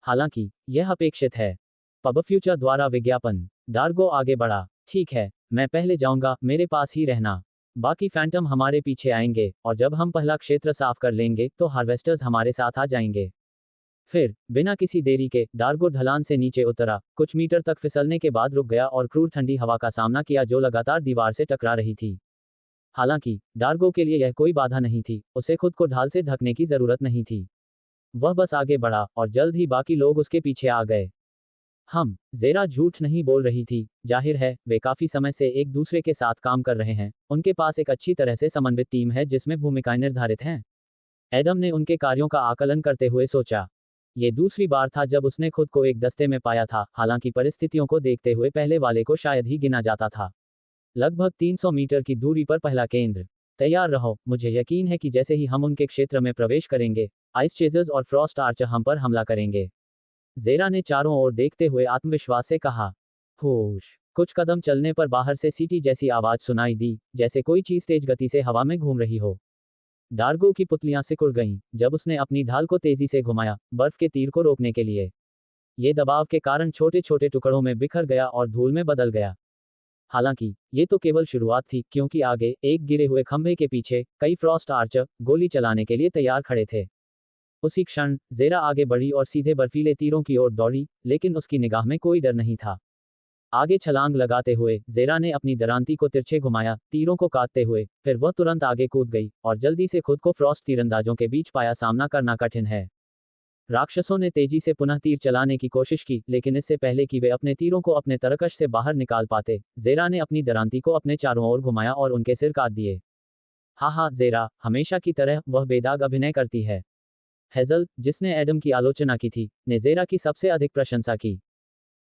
हालांकि, यह अपेक्षित है। पब फ्यूचर द्वारा विज्ञापन। डार्गो आगे बढ़ा। ठीक है, मैं पहले जाऊंगा, मेरे पास ही रहना। बाकी फैंटम हमारे पीछे आएंगे, और जब हम पहला क्षेत्र साफ कर लेंगे, तो हार्वेस्टर्स हमारे साथ आ जाएंगे। फिर, बिना किसी देरी के, डार्गो ढलान से नीचे उतरा, कुछ मीटर तक फिसलने के बाद रुक गया और क्रूर ठंडी हवा का सामना किया जो लगातार दीवार से टकरा रही थी। हालांकि, डार्गो के लिए यह कोई बाधा नहीं थी, उसे खुद को ढाल से ढकने की जरूरत नहीं थी। वह बस आगे बढ़ा, और जल्द ही बाकी लोग उसके पीछे आ गए। ज़ेरा झूठ नहीं बोल रही थी, जाहिर है, वे काफी समय से एक दूसरे के साथ काम कर रहे हैं, उनके पास एक अच्छी तरह से समन्वित टीम है जिसमें भूमिकाएं निर्धारित हैं। एडम ने उनके कार्यों का आकलन करते हुए सोचा। ये दूसरी बार था जब उसने खुद को एक दस्ते में पाया था, हालांकि परिस्थितियों को देखते हुए पहले वाले को शायद ही गिना जाता था। लगभग 300 मीटर की दूरी पर पहला केंद्र। तैयार रहो, मुझे यकीन है कि जैसे ही हम उनके क्षेत्र में प्रवेश करेंगे, आइस चेजर्स और फ्रॉस्ट आर्चर हम पर हमला करेंगे। ज़ेरा ने चारों ओर देखते हुए आत्मविश्वास से कहा। होश। कुछ कदम चलने पर बाहर से सीटी जैसी आवाज सुनाई दी, जैसे कोई चीज तेज गति से हवा में घूम रही हो। डार्गो की पुतलियां सिकुड़ गईं, जब उसने अपनी ढाल को तेजी से घुमाया, बर्फ के तीर को रोकने के लिए। ये दबाव के कारण छोटे छोटे टुकड़ों में बिखर गया और धूल में बदल गया। हालांकि, ये तो केवल शुरुआत थी, क्योंकि आगे, एक गिरे हुए खंभे के पीछे, कई फ्रॉस्ट आर्चर, गोली चलाने के लिए तैयार खड़े थे। उसी क्षण, ज़ेरा आगे बढ़ी और सीधे बर्फीले तीरों की ओर दौड़ी, लेकिन उसकी निगाह में कोई डर नहीं था। आगे छलांग लगाते हुए, ज़ेरा ने अपनी दरांती को तिरछे घुमाया, तीरों को काटते हुए, फिर वह तुरंत आगे कूद गई, और जल्दी से खुद को फ्रॉस्ट तीरंदाजों के बीच पाया। सामना करना कठिन है। राक्षसों ने तेजी से पुनः तीर चलाने की कोशिश की, लेकिन इससे पहले कि वे अपने तीरों को अपने तरकश से बाहर निकाल पाते, ज़ेरा ने अपनी दरांती को अपने चारों ओर घुमाया और उनके सिर काट दिए। हाँ, ज़ेरा, हमेशा की तरह, वह बेदाग अभिनय करती है। हेज़ल, जिसने एडम की आलोचना की थी, ने ज़ेरा की सबसे अधिक प्रशंसा की।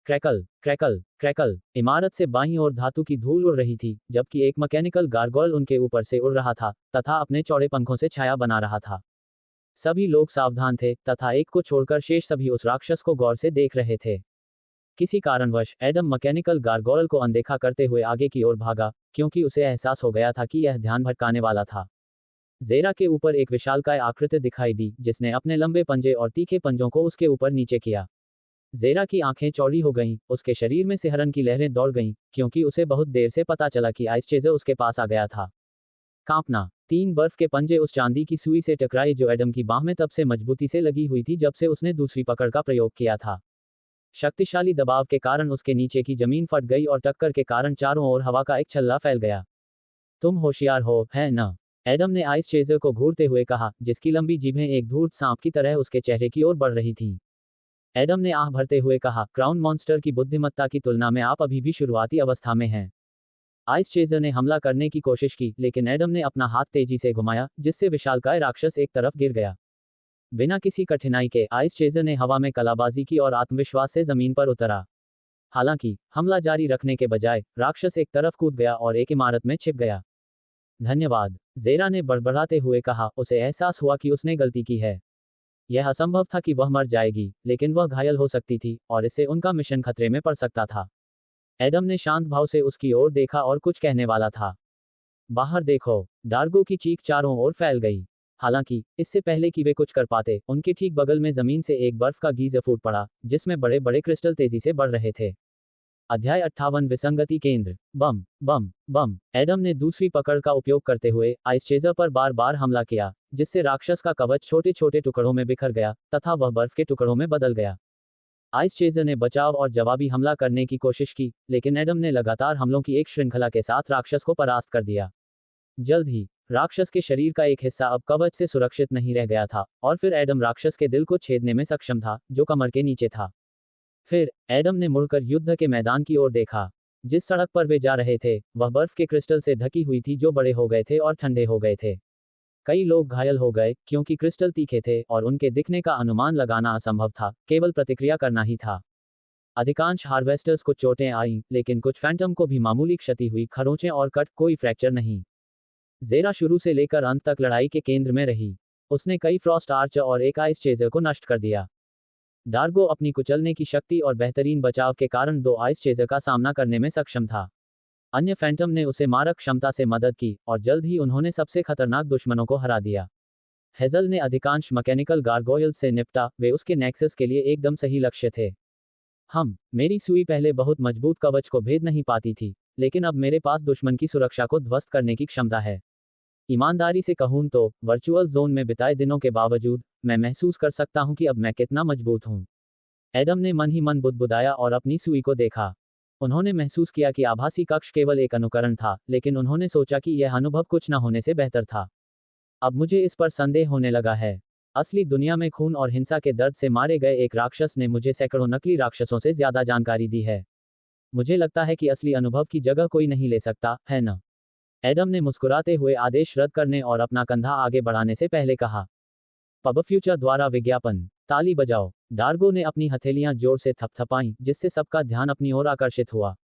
Crackle, crackle, crackle. इमारत से बाईं ओर धातु की धूल उड़ रही थी, जबकि एक मैकेनिकल गार्गोयल उनके ऊपर से उड़ रहा था, तथा अपने चौड़े पंखों से छाया बना रहा था। सभी लोग सावधान थे, तथा एक को छोड़कर शेष सभी उस राक्षस को गौर से देख रहे थे। किसी कारणवश, एडम मैकेनिकल गार्गोयल को अनदेखा करते हुए आगे की ओर भागा, क्योंकि उसे एहसास हो गया था कि यह ध्यान भटकाने वाला था। ज़ेरा के ऊपर एक विशालकाय आकृति दिखाई दी, जिसने अपने लंबे पंजे और तीखे पंजों को उसके ऊपर नीचे किया। ज़ेरा की आंखें चौड़ी हो गईं, उसके शरीर में सिहरन की लहरें दौड़ गईं, क्योंकि उसे बहुत देर से पता चला कि आइस चेजर उसके पास आ गया था। कांपना। 3 बर्फ के पंजे उस चांदी की सुई से टकराए जो एडम की बाह में तब से मजबूती से लगी हुई थी जब से उसने दूसरी पकड़ का प्रयोग किया था। शक्तिशाली दबाव के कारण उसके नीचे की जमीन फट गई और टक्कर के कारण चारों ओर हवा का एक छल्ला फैल गया। तुम होशियार हो, है न? एडम ने आइस चेजर को घूरते हुए कहा, जिसकी लंबी जीभें एक धूर्त सांप की तरह उसके चेहरे की ओर बढ़ रही थीं। एडम ने आह भरते हुए कहा, क्राउन मॉन्स्टर की बुद्धिमत्ता की तुलना में आप अभी भी शुरुआती अवस्था में हैं। आइस चेजर ने हमला करने की कोशिश की, लेकिन एडम ने अपना हाथ तेजी से घुमाया, जिससे विशालकाय राक्षस एक तरफ गिर गया। बिना किसी कठिनाई के, आइस चेजर ने हवा में कलाबाजी की और आत्मविश्वास से जमीन पर उतरा। हालांकि, हमला जारी रखने के बजाय, राक्षस एक तरफ कूद गया और एक इमारत में छिप गया। धन्यवाद, ज़ेरा ने बड़बड़ाते हुए कहा, उसे एहसास हुआ कि उसने गलती की है। यह असंभव था कि वह मर जाएगी, लेकिन वह घायल हो सकती थी, और इससे उनका मिशन खतरे में पड़ सकता था। एडम ने शांत भाव से उसकी ओर देखा और कुछ कहने वाला था। बाहर देखो, डार्गो की चीख चारों ओर फैल गई। हालांकि, इससे पहले कि वे कुछ कर पाते, उनके ठीक बगल में जमीन से एक बर्फ का गीजर फूट पड़ा, जिसमें बड़े बड़े क्रिस्टल तेजी से बढ़ रहे थे। अध्याय 58 विसंगति केंद्र। बम, बम, बम। एडम ने दूसरी पकड़ का उपयोग करते हुए आइस चेजर पर बार बार हमला किया, जिससे राक्षस का कवच छोटे छोटे टुकड़ों में बिखर गया, तथा वह बर्फ के टुकड़ों में बदल गया। आइस चेजर ने बचाव और जवाबी हमला करने की कोशिश की, लेकिन एडम ने लगातार हमलों की एक श्रृंखला के साथ राक्षस को परास्त कर दिया। जल्द ही, राक्षस के शरीर का एक हिस्सा अब कवच से सुरक्षित नहीं रह गया था, और फिर एडम राक्षस के दिल को छेदने में सक्षम था, जो कमर के नीचे था। फिर, एडम ने मुड़कर युद्ध के मैदान की ओर देखा। जिस सड़क पर वे जा रहे थे, वह बर्फ के क्रिस्टल से ढकी हुई थी जो बड़े हो गए थे और ठंडे हो गए थे। कई लोग घायल हो गए, क्योंकि क्रिस्टल तीखे थे और उनके दिखने का अनुमान लगाना असंभव था, केवल प्रतिक्रिया करना ही था। अधिकांश हार्वेस्टर्स को चोटें आईं, लेकिन कुछ फैंटम को भी मामूली क्षति हुई, खरोंचें और कट, कोई फ्रैक्चर नहीं। जेरा शुरू से लेकर अंत तक लड़ाई के केंद्र में रही। उसने कई फ्रॉस्ट आर्चर और एक आइस चेजर को नष्ट कर दिया। डार्गो अपनी कुचलने की शक्ति और बेहतरीन बचाव के कारण 2 आइस चेजर का सामना करने में सक्षम था। अन्य फैंटम ने उसे मारक क्षमता से मदद की, और जल्द ही उन्होंने सबसे खतरनाक दुश्मनों को हरा दिया। हेजल ने अधिकांश मैकेनिकल गारगोयल्स से निपटा, वे उसके नेक्सस के लिए एकदम सही लक्ष्य थे। मेरी सुई पहले बहुत मजबूत कवच को भेद नहीं पाती थी, लेकिन अब मेरे पास दुश्मन की सुरक्षा को ध्वस्त करने की क्षमता है। ईमानदारी से कहूं तो वर्चुअल जोन में बिताए दिनों के बावजूद मैं महसूस कर सकता हूं कि अब मैं कितना मजबूत हूं। एडम ने मन ही मन बुदबुदाया और अपनी सुई को देखा। उन्होंने महसूस किया कि आभासी कक्ष केवल एक अनुकरण था, लेकिन उन्होंने सोचा कि यह अनुभव कुछ न होने से बेहतर था। अब मुझे इस पर संदेह होने लगा है। असली दुनिया में खून और हिंसा के दर्द से मारे गए एक राक्षस ने मुझे सैकड़ों नकली राक्षसों से ज्यादा जानकारी दी है। मुझे लगता है कि असली अनुभव की जगह कोई नहीं ले सकता, है न? एडम ने मुस्कुराते हुए आदेश रद्द करने और अपना कंधा आगे बढ़ाने से पहले कहा। पब फ्यूचर द्वारा विज्ञापन। ताली बजाओ। डार्गो ने अपनी हथेलियां जोर से थपथपाईं, जिससे सबका ध्यान अपनी ओर आकर्षित हुआ।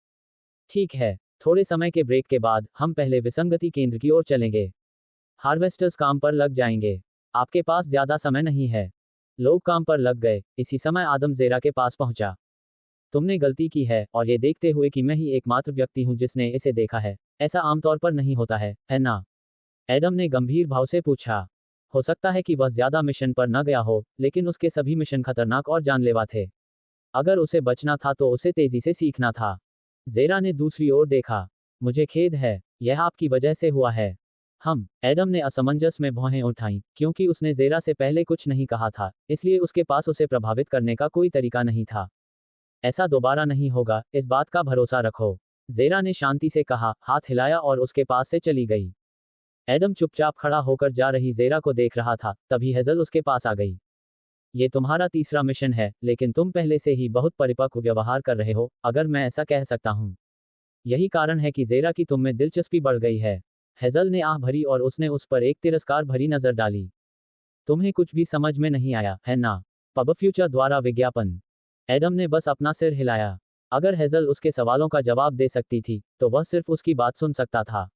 ठीक है, थोड़े समय के ब्रेक के बाद हम पहले विसंगति केंद्र की ओर चलेंगे। हार्वेस्टर्स काम पर लग जाएंगे। आपके पास ज्यादा समय नहीं है। लोग काम पर लग गए। इसी समय आदम जेरा के पास पहुंचा। तुमने गलती की है, और ये देखते हुए कि मैं ही एकमात्र व्यक्ति हूं जिसने इसे देखा है। ऐसा आमतौर पर नहीं होता है ना? एडम ने गंभीर भाव से पूछा। हो सकता है कि वह ज्यादा मिशन पर न गया हो, लेकिन उसके सभी मिशन खतरनाक और जानलेवा थे। अगर उसे बचना था तो उसे तेजी से सीखना था। जेरा ने दूसरी ओर देखा। मुझे खेद है, यह आपकी वजह से हुआ है। एडम ने असमंजस में भौहें उठाईं, क्योंकि उसने जेरा से पहले कुछ नहीं कहा था, इसलिए उसके पास उसे प्रभावित करने का कोई तरीका नहीं था। ऐसा दोबारा नहीं होगा, इस बात का भरोसा रखो। जेरा ने शांति से कहा, हाथ हिलाया और उसके पास से चली गई। एडम चुपचाप खड़ा होकर जा रही जेरा को देख रहा था, तभी हेजल उसके पास आ गई। ये तुम्हारा तीसरा मिशन है, लेकिन तुम पहले से ही बहुत परिपक्व व्यवहार कर रहे हो, अगर मैं ऐसा कह सकता हूं। यही कारण है कि जेरा की तुम में दिलचस्पी बढ़ गई है। हेजल ने आह भरी और उसने उस पर एक तिरस्कार भरी नजर डाली। तुम्हें कुछ भी समझ में नहीं आया, है ना? पब फ्यूचर द्वारा विज्ञापन। एडम ने बस अपना सिर हिलाया। अगर हेजल उसके सवालों का जवाब दे सकती थी, तो वह सिर्फ उसकी बात सुन सकता था।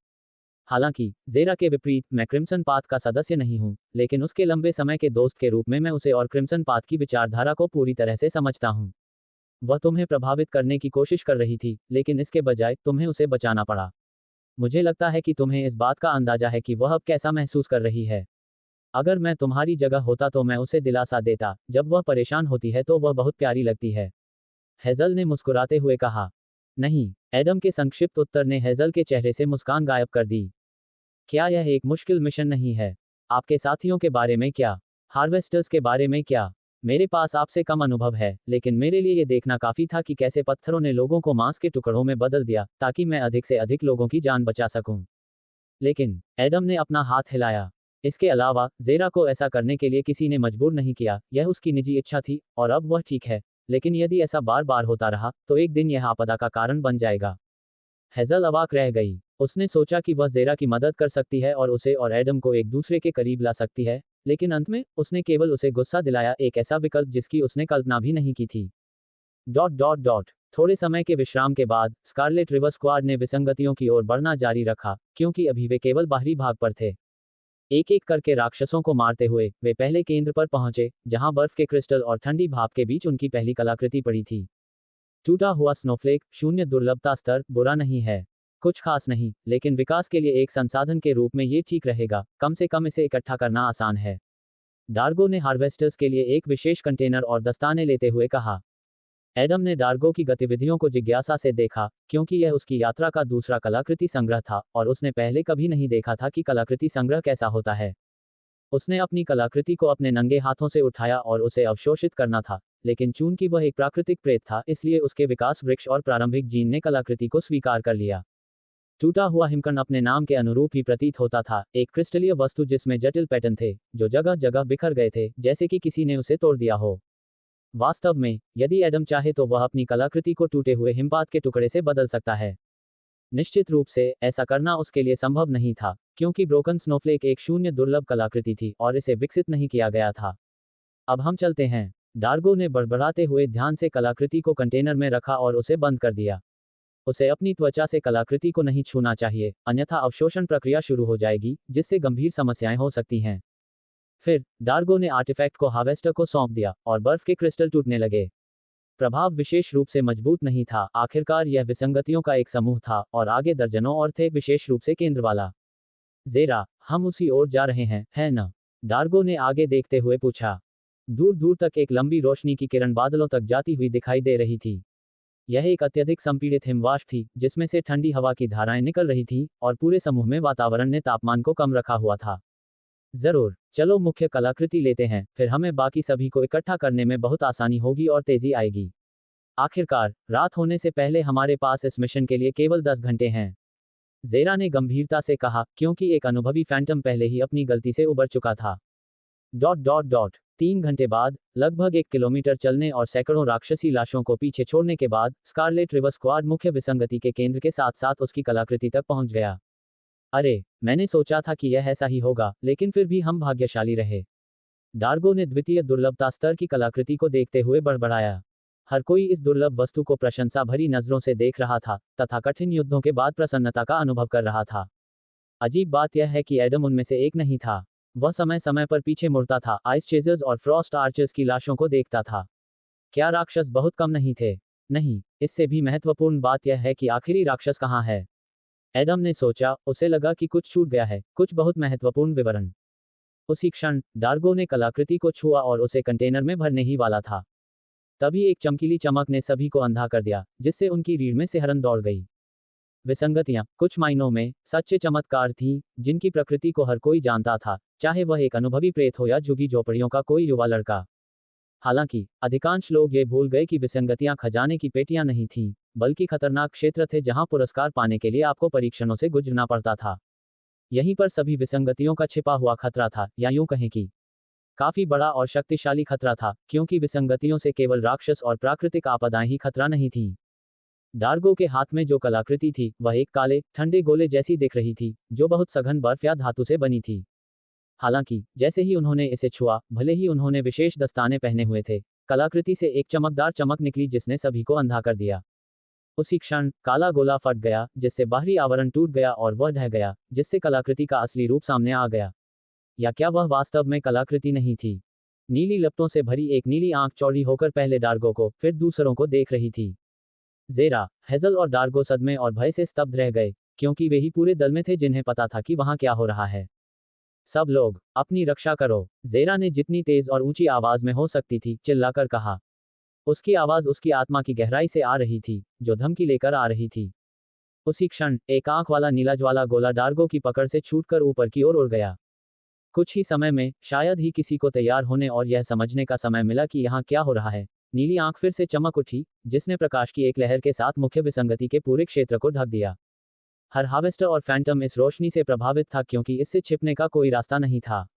हालांकि जेरा के विपरीत मैं क्रिम्सन पाथ का सदस्य नहीं हूं, लेकिन उसके लंबे समय के दोस्त के रूप में मैं उसे और क्रिम्सन पाथ की विचारधारा को पूरी तरह से समझता हूं। वह तुम्हें प्रभावित करने की कोशिश कर रही थी, लेकिन इसके बजाय तुम्हें उसे बचाना पड़ा। मुझे लगता है कि तुम्हें इस बात का अंदाजा है कि वह अब कैसा महसूस कर रही है। अगर मैं तुम्हारी जगह होता तो मैं उसे दिलासा देता, जब वह परेशान होती है तो वह बहुत प्यारी लगती है। हेजल ने मुस्कुराते हुए कहा। नहीं, एडम के संक्षिप्त उत्तर ने हेजल के चेहरे से मुस्कान गायब कर दी। क्या यह एक मुश्किल मिशन नहीं है? आपके साथियों के बारे में क्या? हार्वेस्टर्स के बारे में क्या? मेरे पास आपसे कम अनुभव है, लेकिन मेरे लिए ये देखना काफी था कि कैसे पत्थरों ने लोगों को मांस के टुकड़ों में बदल दिया, ताकि मैं अधिक से अधिक लोगों की जान बचा सकूं। लेकिन एडम ने अपना हाथ हिलाया। इसके अलावा जेरा को ऐसा करने के लिए किसी ने मजबूर नहीं किया, यह उसकी निजी इच्छा थी, और अब वह ठीक है। लेकिन यदि ऐसा बार बार होता रहा, तो एक दिन यह आपदा का कारण बन जाएगा। हेजल अवाक रह गई। उसने सोचा कि वह जेरा की मदद कर सकती है और उसे और एडम को एक दूसरे के करीब ला सकती है, लेकिन अंत में उसने केवल उसे गुस्सा दिलाया, एक ऐसा विकल्प जिसकी उसने कल्पना भी नहीं की थी। थोड़े समय के विश्राम के बाद स्कारलेट रिवर स्क्वाड ने विसंगतियों की ओर बढ़ना जारी रखा, क्योंकि अभी वे केवल बाहरी भाग पर थे। एक एक करके राक्षसों को मारते हुए वे पहले केंद्र पर पहुंचे, जहां बर्फ के क्रिस्टल और ठंडी भाप के बीच उनकी पहली कलाकृति पड़ी थी। टूटा हुआ स्नोफ्लेक, शून्य दुर्लभता स्तर, बुरा नहीं है। कुछ खास नहीं, लेकिन विकास के लिए एक संसाधन के रूप में ये ठीक रहेगा, कम से कम इसे इकट्ठा करना आसान है। डार्गो ने हार्वेस्टर्स के लिए एक विशेष कंटेनर और दस्ताने लेते हुए कहा। एडम ने डार्गो की गतिविधियों को जिज्ञासा से देखा, क्योंकि यह उसकी यात्रा का दूसरा कलाकृति संग्रह था, और उसने पहले कभी नहीं देखा था कि कलाकृति संग्रह कैसा होता है। उसने अपनी कलाकृति को अपने नंगे हाथों से उठाया और उसे अवशोषित करना था, लेकिन चूंकि वह एक प्राकृतिक प्रेत था, इसलिए उसके विकास वृक्ष और प्रारंभिक जीन ने कलाकृति को स्वीकार कर लिया। टूटा हुआ हिमकण अपने नाम के अनुरूप ही प्रतीत होता था, एक क्रिस्टलीय वस्तु जिसमें जटिल पैटर्न थे, जो जगह जगह बिखर गए थे, जैसे कि किसी ने उसे तोड़ दिया हो। वास्तव में, यदि एडम चाहे तो वह अपनी कलाकृति को टूटे हुए हिमपात के टुकड़े से बदल सकता है। निश्चित रूप से ऐसा करना उसके लिए संभव नहीं था, क्योंकि ब्रोकन स्नोफ्लेक एक शून्य दुर्लभ कलाकृति थी और इसे विकसित नहीं किया गया था। अब हम चलते हैं। डार्गो ने बड़बड़ाते हुए ध्यान से कलाकृति को कंटेनर में रखा और उसे बंद कर दिया। उसे अपनी त्वचा से कलाकृति को नहीं छूना चाहिए, अन्यथा अवशोषण प्रक्रिया शुरू हो जाएगी, जिससे गंभीर समस्याएं हो सकती हैं। फिर डार्गो ने आर्टिफैक्ट को हार्वेस्टर को सौंप दिया और बर्फ के क्रिस्टल टूटने लगे। प्रभाव विशेष रूप से मजबूत नहीं था, आखिरकार यह विसंगतियों का एक समूह था और आगे दर्जनों और थे, विशेष रूप से केंद्र वाला। ज़ेरा, हम उसी ओर जा रहे हैं, है न? डार्गो ने आगे देखते हुए पूछा। दूर दूर तक एक लंबी रोशनी की किरण बादलों तक जाती हुई दिखाई दे रही थी। यह एक अत्यधिक संपीड़ित हिमवाश थी, जिसमें से ठंडी हवा की धाराएं निकल रही थीं, और पूरे समूह में वातावरण ने तापमान को कम रखा हुआ था। जरूर, चलो मुख्य कलाकृति लेते हैं, फिर हमें बाकी सभी को इकट्ठा करने में बहुत आसानी होगी और तेजी आएगी। आखिरकार, रात होने से पहले हमारे पास इस मिशन के लिए केवल 10 घंटे हैं। ज़ेरा ने गंभीरता से कहा, क्योंकि एक अनुभवी फैंटम पहले ही अपनी गलती से उबर चुका था। 3 घंटे बाद, लगभग 1 किलोमीटर चलने और सैकड़ों राक्षसी लाशों को पीछे छोड़ने के बाद, स्कारलेट रिवर स्क्वाड मुख्य विसंगति के केंद्र के साथ साथ उसकी कलाकृति तक पहुंच गया। अरे, मैंने सोचा था कि यह ऐसा ही होगा, लेकिन फिर भी हम भाग्यशाली रहे। डार्गो ने द्वितीय दुर्लभता स्तर की कलाकृति को देखते हुए बड़बड़ाया। हर कोई इस दुर्लभ वस्तु को प्रशंसा भरी नजरों से देख रहा था, तथा कठिन युद्धों के बाद प्रसन्नता का अनुभव कर रहा था। अजीब बात यह है कि एडम उनमें से एक नहीं था। वह समय समय पर पीछे मुड़ता था, आइस चेजर्स और फ्रॉस्ट आर्चर्स की लाशों को देखता था। क्या राक्षस बहुत कम नहीं थे? नहीं, इससे भी महत्वपूर्ण बात यह है कि आखिरी राक्षस कहाँ है? एडम ने सोचा, उसे लगा कि कुछ छूट गया है, कुछ बहुत महत्वपूर्ण विवरण। उसी क्षण, डार्गो ने कलाकृति को छुआ और उसे कंटेनर में भरने ही वाला था। तभी एक चमकीली चमक ने सभी को अंधा कर दिया, जिससे उनकी रीढ़ में सिहरन दौड़ गई। विसंगतियां, कुछ मायनों में, सच्चे चमत्कार थीं, जिनकी प्रकृति को हर कोई जानता था, चाहे वह एक अनुभवी प्रेत हो या झुग्गी झोपड़ियों का कोई युवा लड़का। हालांकि, अधिकांश लोग ये भूल गए कि विसंगतियां खजाने की पेटियां नहीं थीं, बल्कि खतरनाक क्षेत्र थे जहां पुरस्कार पाने के लिए आपको परीक्षणों से गुजरना पड़ता था। यहीं पर सभी विसंगतियों का छिपा हुआ खतरा था, या यूं कहें कि काफी बड़ा और शक्तिशाली खतरा था, क्योंकि विसंगतियों से केवल राक्षस और प्राकृतिक आपदाएं ही खतरा नहीं थीं। डार्गो के हाथ में जो कलाकृति थी, वह एक काले, ठंडे गोले जैसी दिख रही थी, जो बहुत सघन बर्फ या धातु से बनी थी। हालांकि, जैसे ही उन्होंने इसे छुआ, भले ही उन्होंने विशेष दस्ताने पहने हुए थे, कलाकृति से एक चमकदार चमक निकली जिसने सभी को अंधा कर दिया। उसी क्षण, काला गोला फट गया, जिससे बाहरी आवरण टूट गया और वह ढह गया, जिससे कलाकृति का असली रूप सामने आ गया। या क्या वह वास्तव में कलाकृति नहीं थी? नीली लपटों से भरी एक नीली आंख चौड़ी होकर पहले डार्गो को, फिर दूसरों को देख रही थी। ज़ेरा, हेजल और डार्गो सदमे और भय से स्तब्ध रह गए, क्योंकि वे ही पूरे दल में थे जिन्हें पता था कि वहां क्या हो रहा है। सब लोग, अपनी रक्षा करो, ज़ेरा ने जितनी तेज और ऊंची आवाज में हो सकती थी, चिल्लाकर कहा। उसकी आवाज उसकी आत्मा की गहराई से आ रही थी, जो धमकी लेकर आ रही थी। उसी क्षण, एक आंख वाला नीला ज्वाला गोला डार्गो की पकड़ से छूटकर ऊपर की ओर उड़ गया। कुछ ही समय में, शायद ही किसी को तैयार होने और यह समझने का समय मिला कि यहाँ क्या हो रहा है, नीली आंख फिर से चमक उठी, जिसने प्रकाश की एक लहर के साथ मुख्य विसंगति के पूरे क्षेत्र को ढक दिया। हर हार्वेस्टर और फैंटम इस रोशनी से प्रभावित था, क्योंकि इससे छिपने का कोई रास्ता नहीं था।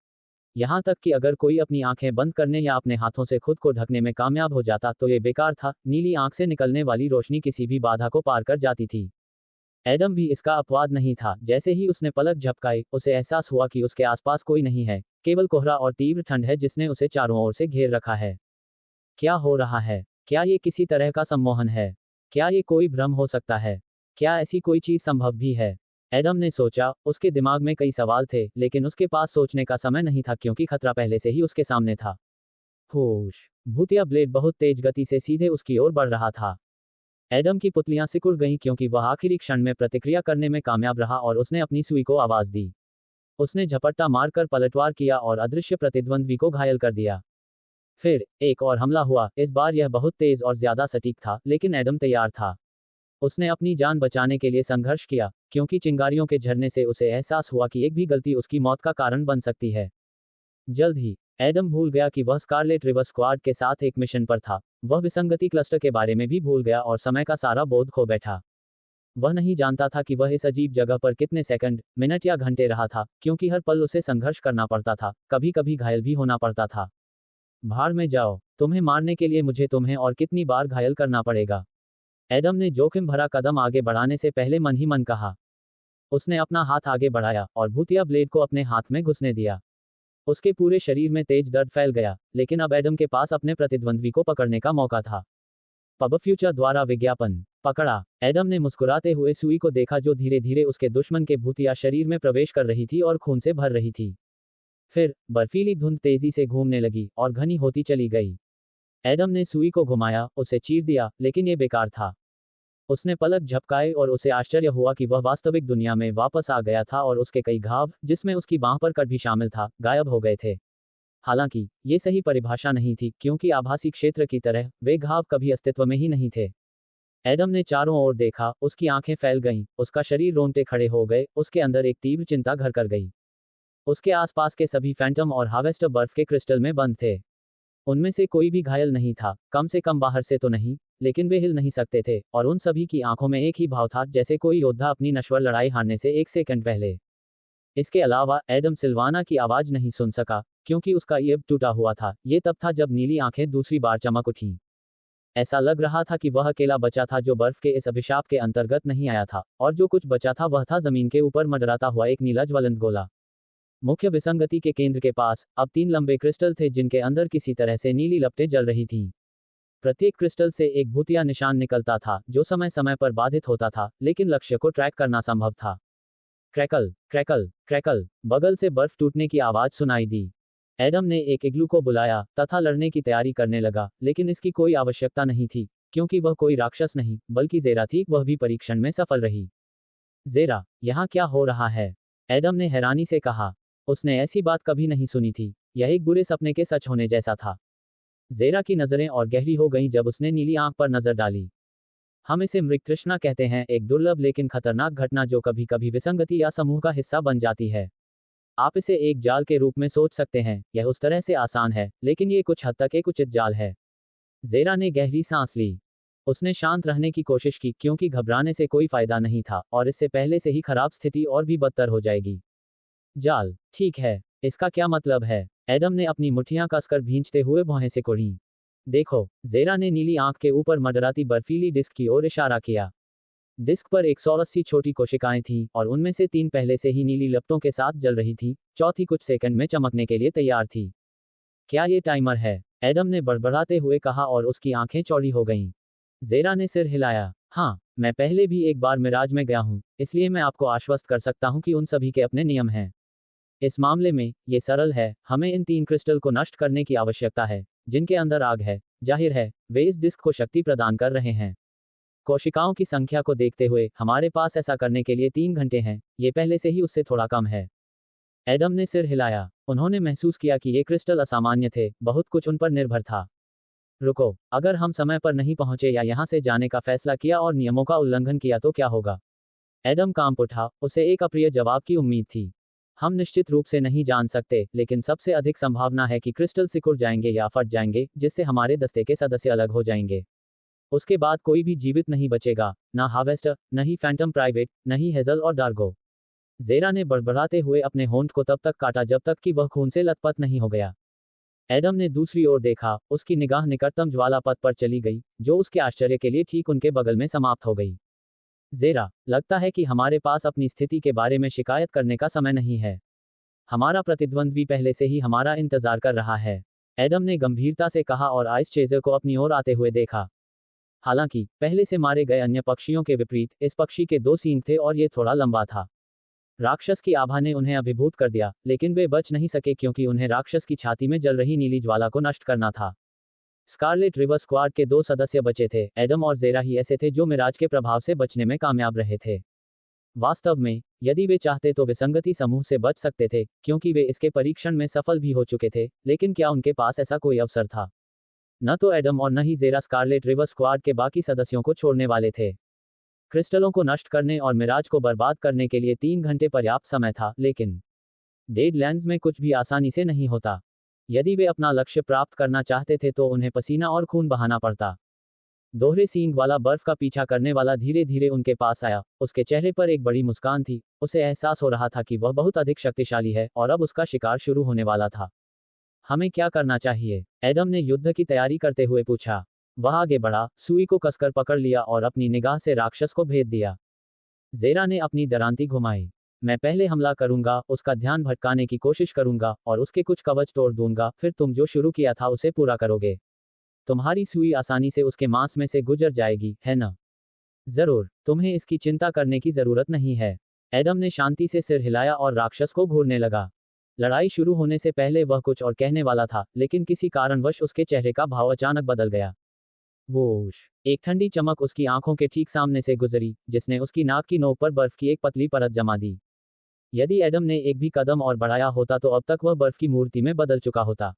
यहां तक कि अगर कोई अपनी आंखें बंद करने या अपने हाथों से खुद को ढकने में कामयाब हो जाता तो ये बेकार था। नीली आंख से निकलने वाली रोशनी किसी भी बाधा को पार कर जाती थी। एडम भी इसका अपवाद नहीं था। जैसे ही उसने पलक झपकाई, उसे एहसास हुआ कि उसके आसपास कोई नहीं है, केवल कोहरा और तीव्र ठंड है जिसने उसे चारों ओर से घेर रखा है। क्या हो रहा है? क्या ये किसी तरह का सम्मोहन है? क्या ये कोई भ्रम हो सकता है? क्या ऐसी कोई चीज संभव भी है? एडम ने सोचा। उसके दिमाग में कई सवाल थे, लेकिन उसके पास सोचने का समय नहीं था, क्योंकि खतरा पहले से ही उसके सामने था। होश! भूतिया ब्लेड बहुत तेज गति से सीधे उसकी ओर बढ़ रहा था। एडम की पुतलियां सिकुड़ गईं, क्योंकि वह आखिरी क्षण में प्रतिक्रिया करने में कामयाब रहा और उसने अपनी सुई को आवाज दी। उसने झपट्टा मारकर पलटवार किया और अदृश्य प्रतिद्वंद्वी को घायल कर दिया। फिर एक और हमला हुआ। इस बार यह बहुत तेज और ज्यादा सटीक था, लेकिन एडम तैयार था। उसने अपनी जान बचाने के लिए संघर्ष किया, क्योंकि चिंगारियों के झरने से उसे एहसास हुआ कि एक भी गलती उसकी मौत का कारण बन सकती है। जल्द ही, एडम भूल गया कि वह स्कारलेट रिवर स्क्वाड के साथ एक मिशन पर था। वह विसंगति क्लस्टर के बारे में भी भूल गया और समय का सारा बोध खो बैठा। वह नहीं जानता था कि वह इस अजीब जगह पर कितने सेकंड, मिनट या घंटे रहा था, क्योंकि हर पल उसे संघर्ष करना पड़ता था, कभी कभी घायल भी होना पड़ता था। भाड़ में जाओ, तुम्हें मारने के लिए मुझे तुम्हें और कितनी बार घायल करना पड़ेगा? एडम ने जोखिम भरा कदम आगे बढ़ाने से पहले मन ही मन कहा। उसने अपना हाथ आगे बढ़ाया और भूतिया ब्लेड को अपने हाथ में घुसने दिया। उसके पूरे शरीर में तेज दर्द फैल गया, लेकिन अब एडम के पास अपने प्रतिद्वंद्वी को पकड़ने का मौका था। पब फ्यूचर द्वारा विज्ञापन पकड़ा। एडम ने मुस्कुराते हुए सुई को देखा जो धीरे धीरे उसके दुश्मन के भूतिया शरीर में प्रवेश कर रही थी और खून से भर रही थी। फिर बर्फीली धुंध तेजी से घूमने लगी और घनी होती चली गई। एडम ने सुई को घुमाया, उसे चीर दिया, लेकिन ये बेकार था। उसने पलक झपकाए और उसे आश्चर्य हुआ कि वह वास्तविक दुनिया में वापस आ गया था और उसके कई घाव, जिसमें उसकी बांह पर कट भी शामिल था, गायब हो गए थे। हालांकि ये सही परिभाषा नहीं थी, क्योंकि आभासी क्षेत्र की तरह वे घाव कभी अस्तित्व में ही नहीं थे। एडम ने चारों ओर देखा, उसकी आंखें फैल गईं, उसका शरीर रोंगटे खड़े हो गए, उसके अंदर एक तीव्र चिंता घर कर गई। उसके आसपास के सभी फैंटम और हार्वेस्टर बर्फ के क्रिस्टल में बंद थे। उनमें से कोई भी घायल नहीं था, कम से कम बाहर से तो नहीं, लेकिन वे हिल नहीं सकते थे, और उन सभी की आंखों में एक ही भाव था, जैसे कोई योद्धा अपनी नश्वर लड़ाई हारने से एक सेकंड पहले। इसके अलावा एडम सिल्वाना की आवाज नहीं सुन सका, क्योंकि उसका ईयर टूटा हुआ था। ये तब था जब नीली आंखें दूसरी बार चमक उठीं। ऐसा लग रहा था कि वह अकेला बचा था जो बर्फ के इस अभिशाप के अंतर्गत नहीं आया था, और जो कुछ बचा था वह था जमीन के ऊपर मंडराता हुआ एक नीला ज्वलंत गोला। मुख्य विसंगति के केंद्र के पास अब 3 लंबे क्रिस्टल थे जिनके अंदर किसी तरह से नीली लपटें जल रही थीं। प्रत्येक क्रिस्टल से एक भूतिया निशान निकलता था जो समय समय पर बाधित होता था, लेकिन लक्ष्य को ट्रैक करना संभव था। क्रैकल क्रैकल क्रैकल, बगल से बर्फ टूटने की आवाज सुनाई दी। एडम ने एक इग्लू को बुलाया तथा लड़ने की तैयारी करने लगा, लेकिन इसकी कोई आवश्यकता नहीं थी, क्योंकि वह कोई राक्षस नहीं, बल्कि ज़ेरा थी। वह भी परीक्षण में सफल रही। ज़ेरा, यहाँ क्या हो रहा है? एडम ने हैरानी से कहा। उसने ऐसी बात कभी नहीं सुनी थी। यह एक बुरे सपने के सच होने जैसा था। ज़ेरा की नज़रें और गहरी हो गईं जब उसने नीली आंख पर नजर डाली। हम इसे मृग तृष्णा कहते हैं, एक दुर्लभ लेकिन खतरनाक घटना जो कभी कभी विसंगति या समूह का हिस्सा बन जाती है। आप इसे एक जाल के रूप में सोच सकते हैं। यह उस तरह से आसान है, लेकिन ये कुछ हद तक एक उचित जाल है। ज़ेरा ने गहरी सांस ली। उसने शांत रहने की कोशिश की, क्योंकि घबराने से कोई फायदा नहीं था, और इससे पहले से ही खराब स्थिति और भी बदतर हो जाएगी। जाल, ठीक है। इसका क्या मतलब है? एडम ने अपनी मुट्ठियां कसकर भींचते हुए भौहें से कुढ़ीं। देखो, ज़ेरा ने नीली आंख के ऊपर मंडराती बर्फीली डिस्क की ओर इशारा किया। डिस्क पर 180 छोटी कोशिकाएं थीं, और उनमें से 3 पहले से ही नीली लपटों के साथ जल रही थीं, चौथी कुछ सेकंड में चमकने के लिए तैयार थी। क्या ये टाइमर है? एडम ने बड़बड़ाते हुए कहा, और उसकी आंखें चौड़ी हो गईं। ज़ेरा ने सिर हिलाया। हाँ, मैं पहले भी एक बार मिराज में गया हूँ, इसलिए मैं आपको आश्वस्त कर सकता हूँ कि उन सभी के अपने नियम हैं। इस मामले में ये सरल है। हमें इन 3 क्रिस्टल को नष्ट करने की आवश्यकता है, जिनके अंदर आग है। जाहिर है, वे इस डिस्क को शक्ति प्रदान कर रहे हैं। कोशिकाओं की संख्या को देखते हुए हमारे पास ऐसा करने के लिए 3 घंटे हैं। ये पहले से ही उससे थोड़ा कम है। एडम ने सिर हिलाया। उन्होंने महसूस किया कि ये क्रिस्टल असामान्य थे, बहुत कुछ उन पर निर्भर था। रुको, अगर हम समय पर नहीं पहुंचे या यहां से जाने का फैसला किया और नियमों का उल्लंघन किया तो क्या होगा? एडम कांप उठा। उसे एक अप्रिय जवाब की उम्मीद थी। हम निश्चित रूप से नहीं जान सकते, लेकिन सबसे अधिक संभावना है कि क्रिस्टल सिकुड़ जाएंगे या फट जाएंगे, जिससे हमारे दस्ते के सदस्य अलग हो जाएंगे। उसके बाद कोई भी जीवित नहीं बचेगा, ना हार्वेस्टर, न ही फैंटम प्राइवेट, न ही हेजल और डार्गो। ज़ेरा ने बड़बड़ाते हुए अपने होंठ को तब तक काटा जब तक कि वह खून से लथपथ नहीं हो गया। एडम ने दूसरी ओर देखा। उसकी निगाह निकटतम ज्वाला पथ पर चली गई, जो उसके आश्चर्य के लिए ठीक उनके बगल में समाप्त हो गई। ज़ेरा, लगता है कि हमारे पास अपनी स्थिति के बारे में शिकायत करने का समय नहीं है। हमारा प्रतिद्वंद्वी पहले से ही हमारा इंतजार कर रहा है। एडम ने गंभीरता से कहा और आइस चेजर को अपनी ओर आते हुए देखा। हालांकि पहले से मारे गए अन्य पक्षियों के विपरीत इस पक्षी के 2 सींग थे और ये थोड़ा लंबा था। राक्षस की आभा ने उन्हें अभिभूत कर दिया, लेकिन वे बच नहीं सके क्योंकि उन्हें राक्षस की छाती में जल रही नीली ज्वाला को नष्ट करना था। स्कारलेट रिवर स्क्वाड के 2 सदस्य बचे थे। एडम और ज़ेरा ही ऐसे थे जो मिराज के प्रभाव से बचने में कामयाब रहे थे। वास्तव में, यदि वे चाहते तो विसंगति समूह से बच सकते थे, क्योंकि वे इसके परीक्षण में सफल भी हो चुके थे, लेकिन क्या उनके पास ऐसा कोई अवसर था? न तो एडम और न ही ज़ेरा स्कारलेट रिवर स्क्वाड के बाकी सदस्यों को छोड़ने वाले थे। क्रिस्टलों को नष्ट करने और मिराज को बर्बाद करने के लिए 3 घंटे पर्याप्त समय था, लेकिन डेडलैंड्स में कुछ भी आसानी से नहीं होता। यदि वे अपना लक्ष्य प्राप्त करना चाहते थे तो उन्हें पसीना और खून बहाना पड़ता। दोहरे सींग वाला बर्फ का पीछा करने वाला धीरे धीरे उनके पास आया। उसके चेहरे पर एक बड़ी मुस्कान थी। उसे एहसास हो रहा था कि वह बहुत अधिक शक्तिशाली है और अब उसका शिकार शुरू होने वाला था। हमें क्या करना चाहिए? एडम ने युद्ध की तैयारी करते हुए पूछा। वह आगे बढ़ा, सुई को कसकर पकड़ लिया और अपनी निगाह से राक्षस को भेद दिया। ज़ेरा ने अपनी दरांती घुमाई। मैं पहले हमला करूंगा, उसका ध्यान भटकाने की कोशिश करूंगा और उसके कुछ कवच तोड़ दूंगा, फिर तुम जो शुरू किया था उसे पूरा करोगे। तुम्हारी सुई आसानी से उसके मांस में से गुजर जाएगी, है ना? जरूर, तुम्हें इसकी चिंता करने की जरूरत नहीं है। एडम ने शांति से सिर हिलाया और राक्षस को घूरने लगा। लड़ाई शुरू होने से पहले वह कुछ और कहने वाला था, लेकिन किसी कारणवश उसके चेहरे का भाव अचानक बदल गया। वोश! एक ठंडी चमक उसकी आंखों के ठीक सामने से गुजरी, जिसने उसकी नाक की नोक पर बर्फ की एक पतली परत जमा दी। यदि एडम ने एक भी कदम और बढ़ाया होता तो अब तक वह बर्फ की मूर्ति में बदल चुका होता।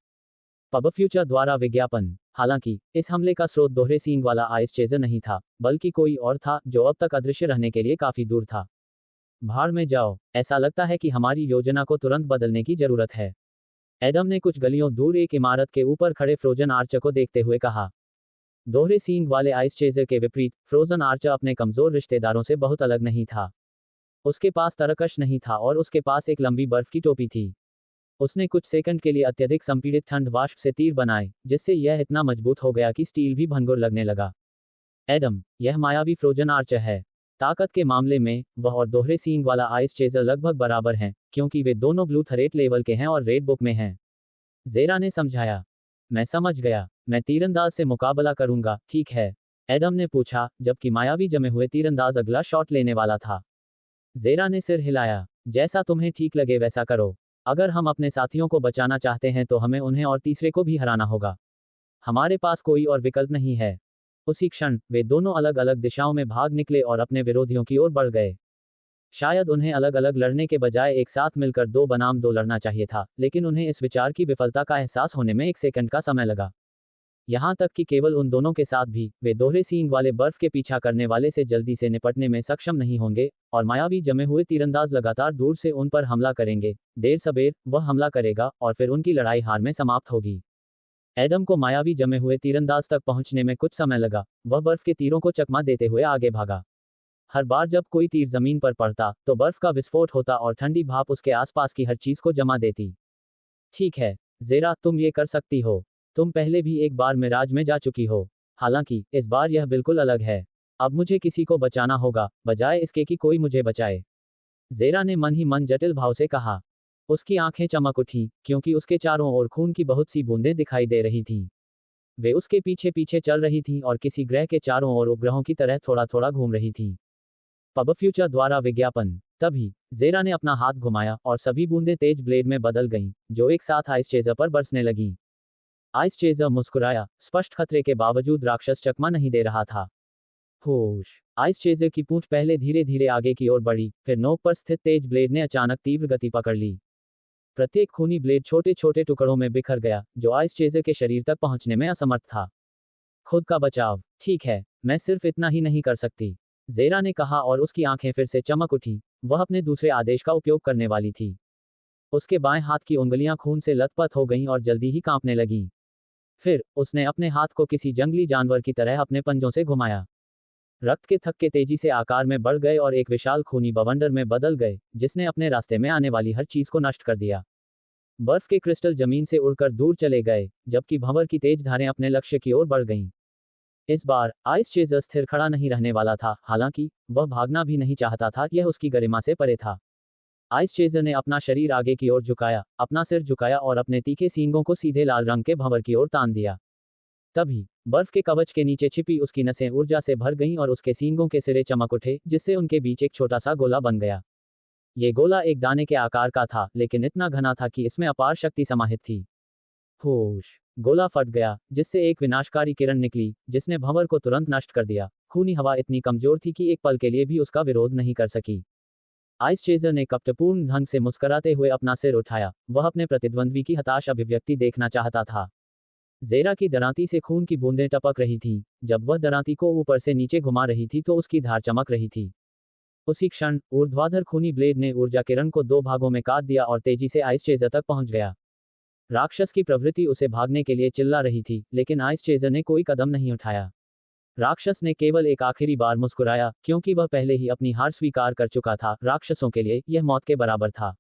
पब फ्यूचर द्वारा विज्ञापन। हालांकि इस हमले का स्रोत दोहरे सींग वाला आइस चेजर नहीं था, बल्कि कोई और था जो अब तक अदृश्य रहने के लिए काफी दूर था। भाड़ में जाओ, ऐसा लगता है कि हमारी योजना को तुरंत बदलने की जरूरत है। एडम ने कुछ गलियों दूर एक इमारत के ऊपर खड़े फ्रोजन आर्चर को देखते हुए कहा। दोहरे सींग वाले आइस चेजर के विपरीत फ्रोजन आर्चर अपने कमजोर रिश्तेदारों से बहुत अलग नहीं था। उसके पास तरकश नहीं था और उसके पास एक लंबी बर्फ की टोपी थी। उसने कुछ सेकंड के लिए अत्यधिक संपीड़ित ठंड वाष्प से तीर बनाए, जिससे यह इतना मजबूत हो गया कि स्टील भी भंगुर लगने लगा। एडम, यह मायावी फ्रोजन आर्चर है। ताकत के मामले में वह और दोहरे सींग वाला आइस चेजर लगभग बराबर हैं, क्योंकि वे दोनों ब्लू थरेट लेवल के हैं और रेड बुक में हैं। जेरा ने समझाया। मैं समझ गया, मैं तीरंदाज से मुकाबला करूंगा, ठीक है? एडम ने पूछा, जबकि मायावी जमे हुए तीरंदाज अगला शॉट लेने वाला था। जेरा ने सिर हिलाया। जैसा तुम्हें ठीक लगे वैसा करो। अगर हम अपने साथियों को बचाना चाहते हैं तो हमें उन्हें और तीसरे को भी हराना होगा। हमारे पास कोई और विकल्प नहीं है। उसी क्षण वे दोनों अलग अलग दिशाओं में भाग निकले और अपने विरोधियों की ओर बढ़ गए। शायद उन्हें अलग अलग लड़ने के बजाय एक साथ मिलकर 2 बनाम 2 लड़ना चाहिए था, लेकिन उन्हें इस विचार की विफलता का एहसास होने में 1 सेकंड का समय लगा। यहां तक कि केवल उन दोनों के साथ भी वे दोहरे सींग वाले बर्फ के पीछा करने वाले से जल्दी से निपटने में सक्षम नहीं होंगे, और मायावी जमे हुए तीरंदाज लगातार दूर से उन पर हमला करेंगे। देर सबेर वह हमला करेगा और फिर उनकी लड़ाई हार में समाप्त होगी। एडम को मायावी जमे हुए तीरंदाज तक पहुंचने में कुछ समय लगा। वह बर्फ के तीरों को चकमा देते हुए आगे भागा। हर बार जब कोई तीर जमीन पर पड़ता तो बर्फ का विस्फोट होता और ठंडी भाप उसके आसपास की हर चीज को जमा देती। ठीक है, जेरा, तुम ये कर सकती हो। तुम पहले भी एक बार मिराज में जा चुकी हो। हालांकि इस बार यह बिल्कुल अलग है। अब मुझे किसी को बचाना होगा, बजाय इसके कि कोई मुझे बचाए। जेरा ने मन ही मन जटिल भाव से कहा। उसकी आंखें चमक उठीं, क्योंकि उसके चारों ओर खून की बहुत सी बूंदें दिखाई दे रही थीं। वे उसके पीछे पीछे चल रही थीं और किसी ग्रह के चारों ओर उपग्रहों की तरह थोड़ा थोड़ा घूम रही थीं। पब फ्यूचर द्वारा विज्ञापन। तभी जेरा ने अपना हाथ घुमाया और सभी बूंदें तेज ब्लेड में बदल गईं, जो एक साथ आइस चेजर पर बरसने लगीं। आइस चेजर मुस्कुराया। स्पष्ट खतरे के बावजूद राक्षस चकमा नहीं दे रहा था। होश! आइस चेजर की पूंछ पहले धीरे धीरे आगे की ओर बढ़ी, फिर नोक पर स्थित तेज ब्लेड ने अचानक तीव्र गति पकड़ ली। प्रत्येक खूनी ब्लेड छोटे छोटे टुकड़ों में बिखर गया, जो आइस चेजर के शरीर तक पहुंचने में असमर्थ था। खुद का बचाव। ठीक है, मैं सिर्फ इतना ही नहीं कर सकती, जेरा ने कहा और उसकी आंखें फिर से चमक उठी। वह अपने दूसरे आदेश का उपयोग करने वाली थी। उसके बाएं हाथ की उंगलियां खून से लथपथ हो गईं और जल्दी ही कांपने लगीं। फिर उसने अपने हाथ को किसी जंगली जानवर की तरह अपने पंजों से घुमाया। रक्त के थक्के तेजी से आकार में बढ़ गए और एक विशाल खूनी बवंडर में बदल गए, जिसने अपने रास्ते में आने वाली हर चीज को नष्ट कर दिया। बर्फ के क्रिस्टल जमीन से उड़कर दूर चले गए, जबकि भंवर की तेज धारें अपने लक्ष्य की ओर बढ़ गईं। इस बार आइस चेजर स्थिर खड़ा नहीं रहने वाला था, हालांकि वह भागना भी नहीं चाहता था, यह उसकी गरिमा से परे था। आइस चेजर ने अपना शरीर आगे की ओर झुकाया, अपना सिर झुकाया और अपने तीखे सींगों को सीधे लाल रंग के भंवर की ओर तान दिया। तभी बर्फ के कवच के नीचे छिपी उसकी नसें ऊर्जा से भर गईं और उसके सींगों के सिरे चमक उठे, जिससे उनके बीच एक छोटा सा गोला बन गया। ये गोला एक दाने के आकार का था, लेकिन इतना घना था कि इसमें अपार शक्ति समाहित थी। होश! गोला फट गया, जिससे एक विनाशकारी किरण निकली, जिसने भंवर को तुरंत नष्ट कर दिया। खूनी हवा इतनी कमजोर थी कि एक पल के लिए भी उसका विरोध नहीं कर सकी। आइस चेजर ने कपटपूर्ण ढंग से मुस्कुराते हुए अपना सिर उठाया। वह अपने प्रतिद्वंद्वी की हताश अभिव्यक्ति देखना चाहता था। जेरा की दरांती से खून की बूंदें टपक रही थीं। जब वह दरांती को ऊपर से नीचे घुमा रही थी तो उसकी धार चमक रही थी। उसी क्षण ऊर्ध्वाधर खूनी ब्लेड ने ऊर्जा किरण को 2 भागों में काट दिया और तेजी से आइस चेजर तक पहुंच गया। राक्षस की प्रवृत्ति उसे भागने के लिए चिल्ला रही थी, लेकिन आइस चेजर ने कोई कदम नहीं उठाया। राक्षस ने केवल एक आखिरी बार मुस्कुराया, क्योंकि वह पहले ही अपनी हार स्वीकार कर चुका था। राक्षसों के लिए यह मौत के बराबर था।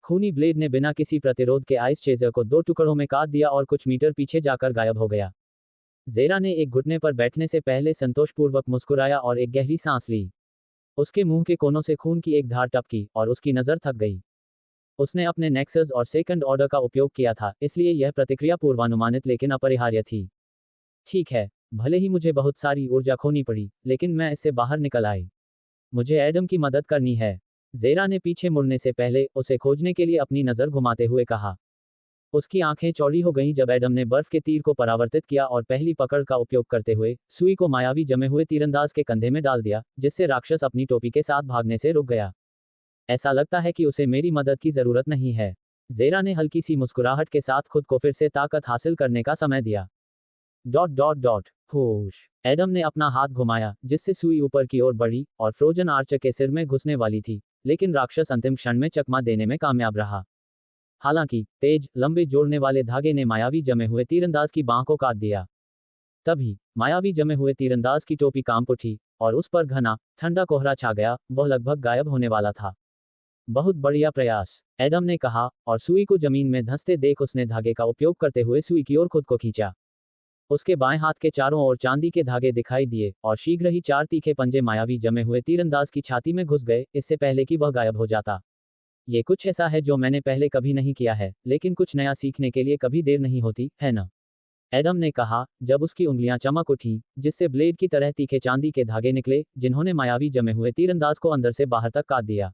खूनी ब्लेड ने बिना किसी प्रतिरोध के आइस चेजर को 2 टुकड़ों में काट दिया और कुछ मीटर पीछे जाकर गायब हो गया। जेरा ने एक घुटने पर बैठने से पहले संतोषपूर्वक मुस्कुराया और एक गहरी सांस ली। उसके मुंह के कोनों से खून की एक धार टपकी और उसकी नजर थक गई। उसने अपने नेक्सस और सेकंड ऑर्डर का उपयोग किया था, इसलिए यह प्रतिक्रिया पूर्वानुमानित लेकिन अपरिहार्य थी। ठीक है, भले ही मुझे बहुत सारी ऊर्जा खोनी पड़ी, लेकिन मैं इससे बाहर निकल आई। मुझे एडम की मदद करनी है। जेरा ने पीछे मुड़ने से पहले उसे खोजने के लिए अपनी नज़र घुमाते हुए कहा। उसकी आंखें चौड़ी हो गईं जब एडम ने बर्फ के तीर को परावर्तित किया और पहली पकड़ का उपयोग करते हुए सुई को मायावी जमे हुए तीरंदाज के कंधे में डाल दिया, जिससे राक्षस अपनी टोपी के साथ भागने से रुक गया। ऐसा लगता है कि उसे मेरी मदद की जरूरत नहीं है। जेरा ने हल्की सी मुस्कुराहट के साथ खुद को फिर से ताकत हासिल करने का समय दिया। डॉट डॉट डॉट होश। एडम ने अपना हाथ घुमाया, जिससे सुई ऊपर की ओर बढ़ी और फ्रोजन आर्चर के सिर में घुसने वाली थी, लेकिन राक्षस अंतिम क्षण में चकमा देने में कामयाब रहा। हालांकि तेज लंबे जोड़ने वाले धागे ने मायावी जमे हुए तीरंदाज की बांह को काट दिया। तभी मायावी जमे हुए तीरंदाज की टोपी कांप उठी और उस पर घना ठंडा कोहरा छा गया। वह लगभग गायब होने वाला था। बहुत बढ़िया प्रयास, एडम ने कहा और सुई को जमीन में धंसते देख उसने धागे का उपयोग करते हुए सुई की ओर खुद को खींचा। उसके बाएं हाथ के चारों ओर चांदी के धागे दिखाई दिए और शीघ्र ही 4 तीखे पंजे मायावी जमे हुए तीरंदाज की छाती में घुस गए, इससे पहले कि वह गायब हो जाता। ये कुछ ऐसा है जो मैंने पहले कभी नहीं किया है, लेकिन कुछ नया सीखने के लिए कभी देर नहीं होती, है ना? एडम ने कहा, जब उसकी उंगलियां चमक उठीं, जिससे ब्लेड की तरह तीखे चांदी के धागे निकले, जिन्होंने मायावी जमे हुए तीरंदाज को अंदर से बाहर तक काट दिया।